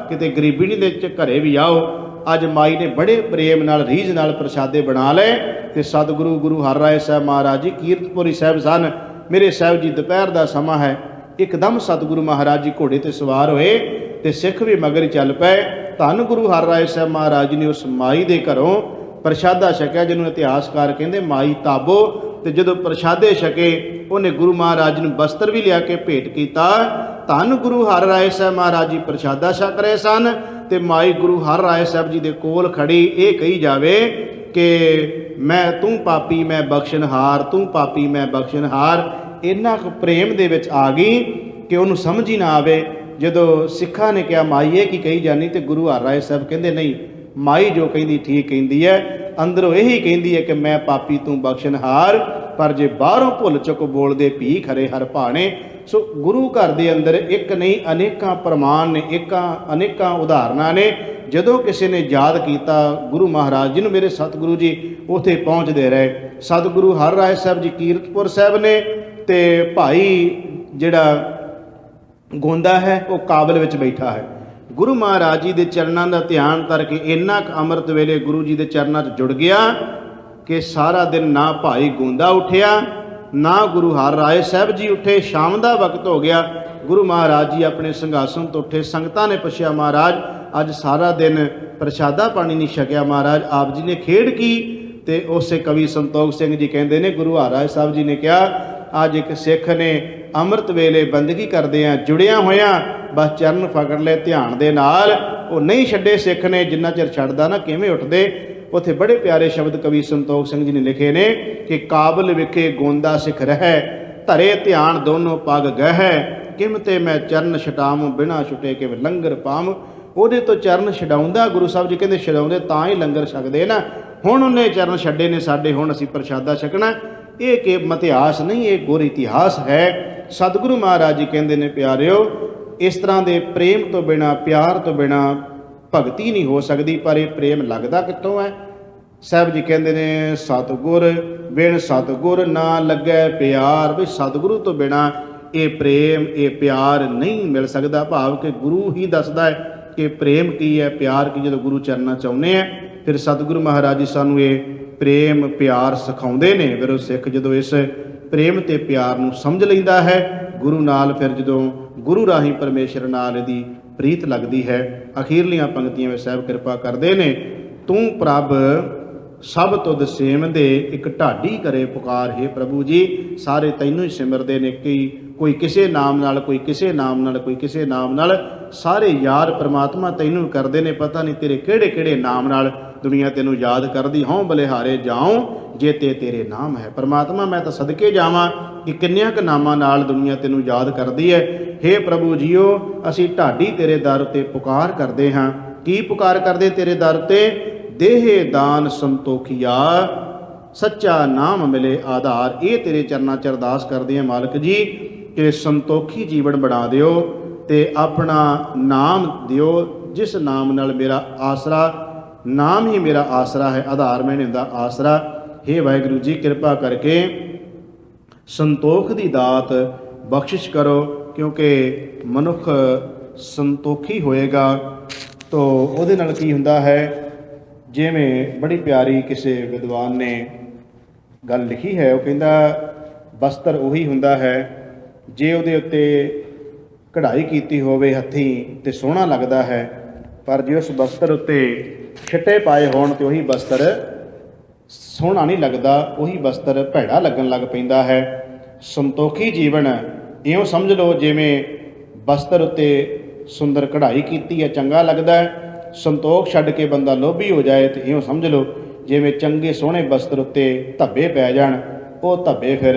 ਕਿਤੇ ਗਰੀਬੀ ਨਹੀਂ ਦੇ ਘਰੇ ਵੀ ਆਓ। ਅੱਜ ਮਾਈ ਨੇ ਬੜੇ ਪ੍ਰੇਮ ਨਾਲ ਰੀਝ ਨਾਲ ਪ੍ਰਸ਼ਾਦੇ ਬਣਾ ਲਏ ਤੇ ਸਤਿਗੁਰੂ ਗੁਰੂ ਹਰ ਰਾਏ ਸਾਹਿਬ ਮਹਾਰਾਜ ਜੀ ਕੀਰਤਪੁਰੀ ਸਾਹਿਬ ਸਨ। ਮੇਰੇ ਸਾਹਿਬ ਜੀ ਦੁਪਹਿਰ ਦਾ ਸਮਾਂ ਹੈ, ਇੱਕਦਮ ਸਤਿਗੁਰੂ ਮਹਾਰਾਜ ਜੀ ਘੋੜੇ ਤੇ ਸਵਾਰ ਹੋਏ ਤੇ ਸਿੱਖ ਵੀ ਮਗਰ ਚੱਲ ਪਏ। ਧੰਨ ਗੁਰੂ ਹਰ ਰਾਏ ਸਾਹਿਬ ਮਹਾਰਾਜ ਜੀ ਨੇ ਉਸ ਮਾਈ ਦੇ ਘਰੋਂ ਪ੍ਰਸ਼ਾਦਾ ਛਕਿਆ, ਜਿਹਨੂੰ ਇਤਿਹਾਸਕਾਰ ਕਹਿੰਦੇ ਮਾਈ ਤਾਬੋ। ਤੇ ਜਦੋਂ ਪ੍ਰਸ਼ਾਦੇ ਛਕੇ ਉਹਨੇ ਗੁਰੂ ਮਹਾਰਾਜ ਨੂੰ ਬਸਤਰ ਵੀ ਲਿਆ ਕੇ ਭੇਟ ਕੀਤਾ। ਧੰਨ ਗੁਰੂ ਹਰ ਰਾਏ ਸਾਹਿਬ ਮਹਾਰਾਜ ਜੀ ਪ੍ਰਸ਼ਾਦਾ ਛਕ ਰਹੇ ਸਨ ਤੇ ਮਾਈ ਗੁਰੂ ਹਰ ਰਾਏ ਸਾਹਿਬ ਜੀ ਦੇ ਕੋਲ ਖੜੀ ਇਹ ਕਹੀ ਜਾਵੇ ਕਿ ਮੈਂ ਤੂੰ ਪਾਪੀ ਮੈਂ ਬਖਸ਼ਣਹਾਰ, ਤੂੰ ਪਾਪੀ ਮੈਂ ਬਖਸ਼ਣਹਾਰ। ਇੰਨਾ ਕੁ ਪ੍ਰੇਮ ਦੇ ਵਿੱਚ ਆ ਗਈ ਕਿ ਉਹਨੂੰ ਸਮਝ ਹੀ ਨਾ ਆਵੇ। ਜਦੋਂ ਸਿੱਖਾਂ ਨੇ ਕਿਹਾ ਮਾਈ ਇਹ ਕੀ ਕਹੀ ਜਾਨੀ, ਤੇ ਗੁਰੂ ਹਰ ਰਾਏ ਸਾਹਿਬ ਕਹਿੰਦੇ ਨਹੀਂ, ਮਾਈ ਜੋ ਕਹਿੰਦੀ ਠੀਕ ਕਹਿੰਦੀ ਹੈ, ਅੰਦਰੋਂ ਇਹੀ ਕਹਿੰਦੀ ਹੈ ਕਿ ਮੈਂ ਪਾਪੀ ਤੂੰ ਬਖਸ਼ਣਹਾਰ, ਪਰ ਜੇ ਬਾਹਰੋਂ ਭੁੱਲ ਚੁੱਕ ਬੋਲਦੇ ਭੀ ਖਰੇ ਹਰ ਭਾਣੇ। ਸੋ ਗੁਰੂ ਘਰ ਦੇ ਅੰਦਰ ਇੱਕ ਨਹੀਂ ਅਨੇਕਾਂ ਪ੍ਰਮਾਣ ਨੇ, ਅਨੇਕਾਂ ਉਦਾਹਰਨਾਂ ਨੇ। ਜਦੋਂ ਕਿਸੇ ਨੇ ਯਾਦ ਕੀਤਾ ਗੁਰੂ ਮਹਾਰਾਜ ਜੀ ਨੂੰ, ਮੇਰੇ ਸਤਿਗੁਰੂ ਜੀ ਉੱਥੇ ਪਹੁੰਚਦੇ ਰਹੇ। ਸਤਿਗੁਰੂ ਹਰ ਰਾਏ ਸਾਹਿਬ ਜੀ ਕੀਰਤਪੁਰ ਸਾਹਿਬ ਨੇ ਤੇ ਭਾਈ ਜਿਹੜਾ ਗੋਂਦਾ ਹੈ ਉਹ ਕਾਬਲ ਵਿੱਚ ਬੈਠਾ ਹੈ। ਗੁਰੂ ਮਹਾਰਾਜ ਜੀ ਦੇ ਚਰਨਾਂ ਦਾ ਧਿਆਨ ਕਰਕੇ ਇੰਨਾ ਕੁ ਅੰਮ੍ਰਿਤ ਵੇਲੇ ਗੁਰੂ ਜੀ ਦੇ ਚਰਨਾਂ 'ਚ ਜੁੜ ਗਿਆ ਕਿ ਸਾਰਾ ਦਿਨ ਨਾ ਭਾਈ ਗੋਂਦਾ ਉੱਠਿਆ, ਨਾ ਗੁਰੂ ਹਰ ਰਾਏ ਸਾਹਿਬ ਜੀ ਉੱਠੇ। ਸ਼ਾਮ ਦਾ ਵਕਤ ਹੋ ਗਿਆ, ਗੁਰੂ ਮਹਾਰਾਜ ਜੀ ਆਪਣੇ ਸਿੰਘਾਸਨ ਤੋਂ ਉੱਠੇ। ਸੰਗਤਾਂ ਨੇ ਪੁੱਛਿਆ ਮਹਾਰਾਜ ਅੱਜ ਸਾਰਾ ਦਿਨ ਪ੍ਰਸ਼ਾਦਾ ਪਾਣੀ ਨਹੀਂ ਛਕਿਆ, ਮਹਾਰਾਜ ਆਪ ਜੀ ਨੇ ਖੇਡ ਕੀ? ਤੇ ਉਸੇ ਕਵੀ ਸੰਤੋਖ ਸਿੰਘ ਜੀ ਕਹਿੰਦੇ ਨੇ ਗੁਰੂ ਹਰ ਰਾਏ ਸਾਹਿਬ ਜੀ ਨੇ ਕਿਹਾ ਅੱਜ ਇੱਕ ਸਿੱਖ ਨੇ ਅੰਮ੍ਰਿਤ ਵੇਲੇ ਬੰਦਗੀ ਕਰਦੇ ਆ ਜੁੜਿਆ ਹੋਇਆ, ਬਸ ਚਰਨ ਫਕੜ ਲਏ ਧਿਆਨ ਦੇ ਨਾਲ, ਉਹ ਨਹੀਂ ਛੱਡੇ ਸਿੱਖ ਨੇ, ਜਿੰਨਾ ਚਿਰ ਛੱਡਦਾ ਨਾ ਕਿਵੇਂ ਉੱਠਦੇ। ਉੱਥੇ ਬੜੇ ਪਿਆਰੇ ਸ਼ਬਦ ਕਵੀ ਸੰਤੋਖ ਸਿੰਘ ਜੀ ਨੇ ਲਿਖੇ ਨੇ ਕਿ ਕਾਬਲ ਵਿਖੇ ਗੋਂਦਾ ਸਿੱਖ ਰਹਿ, ਧਰੇ ਧਿਆਨ ਦੋਨੋਂ ਪੱਗ ਗਹਿ, ਕਿਮਤੇ ਮੈਂ ਚਰਨ ਛਡਾਵਾਂ ਬਿਨਾ ਛੁਟੇ ਕਿਵੇਂ ਲੰਗਰ ਪਾਮ। ਉਹਦੇ ਤੋਂ ਚਰਨ ਛਡਾਉਂਦਾ, ਗੁਰੂ ਸਾਹਿਬ ਜੀ ਕਹਿੰਦੇ ਛਡਾਉਂਦੇ ਤਾਂ ਹੀ ਲੰਗਰ ਛਕਦੇ ਨਾ। ਹੁਣ ਉਹਨੇ ਚਰਨ ਛੱਡੇ ਨੇ ਸਾਡੇ, ਹੁਣ ਅਸੀਂ ਪ੍ਰਸ਼ਾਦਾ ਛਕਣਾ। ਇਹ ਕਿ ਇਤਿਹਾਸ ਨਹੀਂ, ਇਹ ਗੁਰ ਇਤਿਹਾਸ ਹੈ। ਸਤਿਗੁਰੂ ਮਹਾਰਾਜ ਜੀ ਕਹਿੰਦੇ ਨੇ ਪਿਆਰਿਓ, ਇਸ ਤਰ੍ਹਾਂ ਦੇ ਪ੍ਰੇਮ ਤੋਂ ਬਿਨਾ, ਪਿਆਰ ਤੋਂ ਬਿਨਾ ਭਗਤੀ ਨਹੀਂ ਹੋ ਸਕਦੀ। ਪਰ ਇਹ ਪ੍ਰੇਮ ਲੱਗਦਾ ਕਿੱਥੋਂ ਹੈ? ਸਾਹਿਬ ਜੀ ਕਹਿੰਦੇ ਨੇ ਸਤਿਗੁਰ ਬਿਨ ਸਤਿਗੁਰ ਨਾ ਲੱਗੈ ਪਿਆਰ। ਵੀ ਸਤਿਗੁਰੂ ਤੋਂ ਬਿਨਾ ਇਹ ਪ੍ਰੇਮ ਇਹ ਪਿਆਰ ਨਹੀਂ ਮਿਲ ਸਕਦਾ। ਭਾਵ ਕਿ ਗੁਰੂ ਹੀ ਦੱਸਦਾ ਹੈ ਕਿ ਪ੍ਰੇਮ ਕੀ ਹੈ, ਪਿਆਰ ਕੀ। ਜਦੋਂ ਗੁਰੂ ਚਰਨਾਂ 'ਚ ਆਉਂਦੇ ਆ ਫਿਰ ਸਤਿਗੁਰੂ ਮਹਾਰਾਜ ਜੀ ਸਾਨੂੰ ਇਹ ਪ੍ਰੇਮ ਪਿਆਰ ਸਿਖਾਉਂਦੇ ਨੇ। ਫਿਰ ਉਹ ਸਿੱਖ ਜਦੋਂ ਇਸ ਪ੍ਰੇਮ ਤੇ ਪਿਆਰ ਨੂੰ ਸਮਝ ਲੈਂਦਾ ਹੈ ਗੁਰੂ ਨਾਲ, ਫਿਰ ਜਦੋਂ ਗੁਰੂ ਰਾਹੀਂ ਪਰਮੇਸ਼ਰ ਨਾਲ ਇਹਦੀ ਪ੍ਰੀਤ ਲੱਗਦੀ ਹੈ। ਅਖੀਰਲੀਆਂ ਪੰਕਤੀਆਂ ਵਿੱਚ ਸਾਹਿਬ ਕਿਰਪਾ ਕਰਦੇ ਨੇ, ਤੂੰ ਪ੍ਰਭ ਸਭ ਤੁਧ ਸੇਵੰਦੇ, ਇੱਕ ਢਾਡੀ ਕਰੇ ਪੁਕਾਰ। ਹੈ ਪ੍ਰਭੂ ਜੀ ਸਾਰੇ ਤੈਨੂੰ ਹੀ ਸਿਮਰਦੇ ਨੇ, ਕੋਈ ਕਿਸੇ ਨਾਮ ਨਾਲ, ਕੋਈ ਕਿਸੇ ਨਾਮ ਨਾਲ, ਕੋਈ ਕਿਸੇ ਨਾਮ ਨਾਲ, ਸਾਰੇ ਯਾਰ ਪ੍ਰਮਾਤਮਾ ਤੈਨੂੰ ਕਰਦੇ ਨੇ। ਪਤਾ ਨਹੀਂ ਤੇਰੇ ਕਿਹੜੇ ਕਿਹੜੇ ਨਾਮ ਨਾਲ ਦੁਨੀਆ ਤੈਨੂੰ ਯਾਦ ਕਰਦੀ। ਹਉ ਬਲਿਹਾਰੇ ਜਾਉ ਜੇਤੇ ਤੇਰੇ ਨਾਮ ਹੈ। ਪ੍ਰਮਾਤਮਾ ਮੈਂ ਤਾਂ ਸਦਕੇ ਜਾਵਾਂ ਕਿ ਕਿੰਨਿਆਂ ਕੁ ਨਾਮਾਂ ਨਾਲ ਦੁਨੀਆ ਤੈਨੂੰ ਯਾਦ ਕਰਦੀ ਹੈ। ਹੇ ਪ੍ਰਭੂ ਜੀਓ ਅਸੀਂ ਢਾਡੀ ਤੇਰੇ ਦਰ ਤੇ ਪੁਕਾਰ ਕਰਦੇ ਹਾਂ। ਕੀ ਪੁਕਾਰ ਕਰਦੇ ਤੇਰੇ ਦਰ ਤੇ? ਦੇਹੇ ਦਾਨ ਸੰਤੋਖੀਆ, ਸੱਚਾ ਨਾਮ ਮਿਲੇ ਆਧਾਰ। ਇਹ ਤੇਰੇ ਚਰਨਾਂ 'ਚ ਅਰਦਾਸ ਕਰਦੇ ਹਾਂ ਮਾਲਕ ਜੀ ਕਿ ਸੰਤੋਖੀ ਜੀਵਨ ਬਣਾ ਦਿਓ ਤੇ ਆਪਣਾ ਨਾਮ ਦਿਓ, ਜਿਸ ਨਾਮ ਨਾਲ ਮੇਰਾ ਆਸਰਾ, ਨਾਮ ਹੀ ਮੇਰਾ ਆਸਰਾ ਹੈ, ਆਧਾਰ ਮੈਂ ਨਹੀਂ ਹੁੰਦਾ ਆਸਰਾ। ਹੇ ਵਾਹਿਗੁਰੂ ਜੀ ਕਿਰਪਾ ਕਰਕੇ ਸੰਤੋਖ ਦੀ ਦਾਤ ਬਖਸ਼ਿਸ਼ ਕਰੋ, ਕਿਉਂਕਿ ਮਨੁੱਖ ਸੰਤੋਖੀ ਹੋਏਗਾ ਤਾਂ ਉਹਦੇ ਨਾਲ ਕੀ ਹੁੰਦਾ ਹੈ। ਜਿਵੇਂ ਬੜੀ ਪਿਆਰੀ ਕਿਸੇ ਵਿਦਵਾਨ ਨੇ ਗੱਲ ਲਿਖੀ ਹੈ, ਉਹ ਕਹਿੰਦਾ ਬਸਤਰ ਉਹੀ ਹੁੰਦਾ ਹੈ ਜੇ ਉਹਦੇ ਉੱਤੇ ਕਢਾਈ ਕੀਤੀ ਹੋਵੇ ਹੱਥੀਂ ਤੇ ਸੋਹਣਾ ਲੱਗਦਾ ਹੈ, ਪਰ ਜੇ ਉਸ ਬਸਤਰ ਉੱਤੇ ਛਿੱਟੇ ਪਾਏ ਹੋਣ ਤੇ ਉਹੀ ਬਸਤਰ ਸੋਹਣਾ ਨਹੀਂ ਲੱਗਦਾ, ਉਹੀ ਬਸਤਰ ਭੈੜਾ ਲੱਗਣ ਲੱਗ ਪੈਂਦਾ ਹੈ। ਸੰਤੋਖੀ ਜੀਵਨ ਇਉਂ ਸਮਝ ਲਓ ਜਿਵੇਂ ਬਸਤਰ ਉੱਤੇ ਸੁੰਦਰ ਕਢਾਈ ਕੀਤੀ ਹੈ, ਚੰਗਾ ਲੱਗਦਾ ਹੈ। ਸੰਤੋਖ ਛੱਡ ਕੇ ਬੰਦਾ ਲੋਭੀ ਹੋ ਜਾਏ ਤੇ ਇਉਂ ਸਮਝ ਲਓ ਜਿਵੇਂ ਚੰਗੇ ਸੋਹਣੇ ਬਸਤਰ ਉੱਤੇ ਧੱਬੇ ਪੈ ਜਾਣ, ਉਹ ਧੱਬੇ ਫਿਰ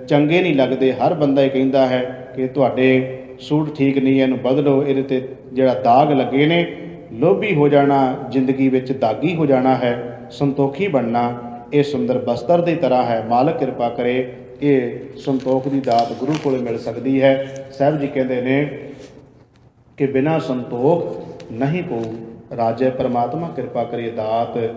ਚੰਗੇ ਨਹੀਂ ਲੱਗਦੇ। ਹਰ ਬੰਦਾ ਇਹ ਕਹਿੰਦਾ ਹੈ ਕਿ ਤੁਹਾਡੇ ਸੂਟ ਠੀਕ ਨਹੀਂ, ਇਹਨੂੰ ਬਦਲੋ, ਇਹਦੇ 'ਤੇ ਜਿਹੜਾ ਦਾਗ ਲੱਗੇ ਨੇ। ਲੋਭੀ ਹੋ ਜਾਣਾ, ਜ਼ਿੰਦਗੀ ਵਿੱਚ ਦਾਗੀ ਹੋ ਜਾਣਾ ਹੈ। ਸੰਤੋਖੀ ਬਣਨਾ ਇਹ ਸੁੰਦਰ ਬਸਤਰ ਦੀ ਤਰ੍ਹਾਂ ਹੈ। ਮਾਲਕ ਕਿਰਪਾ ਕਰੇ ਇਹ ਸੰਤੋਖ ਦੀ ਦਾਤ ਗੁਰੂ ਕੋਲੇ ਮਿਲ ਸਕਦੀ ਹੈ। ਸਾਹਿਬ ਜੀ ਕਹਿੰਦੇ ਨੇ ਕਿ ਬਿਨਾਂ ਸੰਤੋਖ ਨਹੀਂ ਪਊ ਰਾਜੇ। ਪਰਮਾਤਮਾ ਕਿਰਪਾ ਕਰੇ ਦਾਤ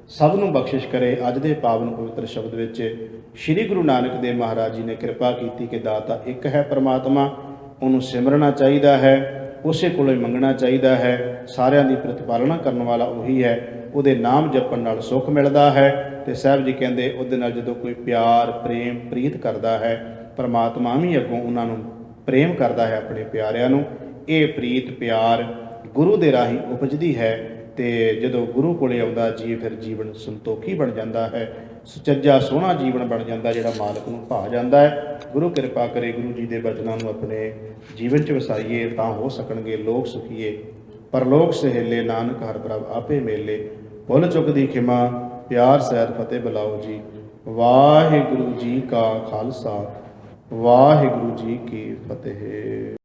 ਸਭ ਨੂੰ ਬਖਸ਼ਿਸ਼ ਕਰੇ। ਅੱਜ ਦੇ ਪਾਵਨ ਪਵਿੱਤਰ ਸ਼ਬਦ ਵਿੱਚ ਸ੍ਰੀ ਗੁਰੂ ਨਾਨਕ ਦੇਵ ਮਹਾਰਾਜ ਜੀ ਨੇ ਕਿਰਪਾ ਕੀਤੀ ਕਿ ਦਾਤਾ ਇੱਕ ਹੈ ਪਰਮਾਤਮਾ, ਉਹਨੂੰ ਸਿਮਰਨਾ ਚਾਹੀਦਾ ਹੈ, ਉਸੇ ਕੋਲੋਂ ਮੰਗਣਾ ਚਾਹੀਦਾ ਹੈ। ਸਾਰਿਆਂ ਦੀ ਪ੍ਰਤੀਪਾਲਨਾ ਕਰਨ ਵਾਲਾ ਉਹੀ ਹੈ। ਉਹਦੇ ਨਾਮ ਜਪਣ ਨਾਲ ਸੁੱਖ ਮਿਲਦਾ ਹੈ। ਤੇ ਸਾਹਿਬ ਜੀ ਕਹਿੰਦੇ ਉਹਦੇ ਨਾਲ ਜਦੋਂ ਕੋਈ ਪਿਆਰ ਪ੍ਰੇਮ ਪ੍ਰੀਤ ਕਰਦਾ ਹੈ, ਪਰਮਾਤਮਾ ਵੀ ਅੱਗੋਂ ਉਹਨਾਂ ਨੂੰ ਪ੍ਰੇਮ ਕਰਦਾ ਹੈ ਆਪਣੇ ਪਿਆਰਿਆਂ ਨੂੰ। ਇਹ ਪ੍ਰੀਤ ਪਿਆਰ ਗੁਰੂ ਦੇ ਰਾਹੀਂ ਉਪਜਦੀ ਹੈ ਤੇ ਜਦੋਂ ਗੁਰੂ ਕੋਲੇ ਆਉਂਦਾ ਜੀ ਫਿਰ ਜੀਵਨ ਸੰਤੋਖੀ ਬਣ ਜਾਂਦਾ ਹੈ, ਸੁਚੱਜਾ ਸੋਹਣਾ ਜੀਵਨ ਬਣ ਜਾਂਦਾ ਜਿਹੜਾ ਮਾਲਕ ਨੂੰ ਭਾ ਜਾਂਦਾ ਹੈ। ਗੁਰੂ ਕਿਰਪਾ ਕਰੇ ਗੁਰੂ ਜੀ ਦੇ ਬਚਨਾਂ ਨੂੰ ਆਪਣੇ ਜੀਵਨ 'ਚ ਵਸਾਈਏ ਤਾਂ ਹੋ ਸਕਣਗੇ ਲੋਕ ਸੁਖੀਏ ਪਰਲੋਕ ਸਹੇਲੇ। ਨਾਨਕ ਹਰਿ ਪ੍ਰਭ ਆਪੇ ਮੇਲੇ। ਭੁੱਲ ਚੁੱਕ ਦੀ ਖਿਮਾ ਪਿਆਰ ਸਹਿਤ ਫਤਿਹ ਬੁਲਾਓ ਜੀ। ਵਾਹਿਗੁਰੂ ਜੀ ਕਾ ਖਾਲਸਾ ਵਾਹਿਗੁਰੂ ਜੀ ਕੀ ਫਤਿਹ।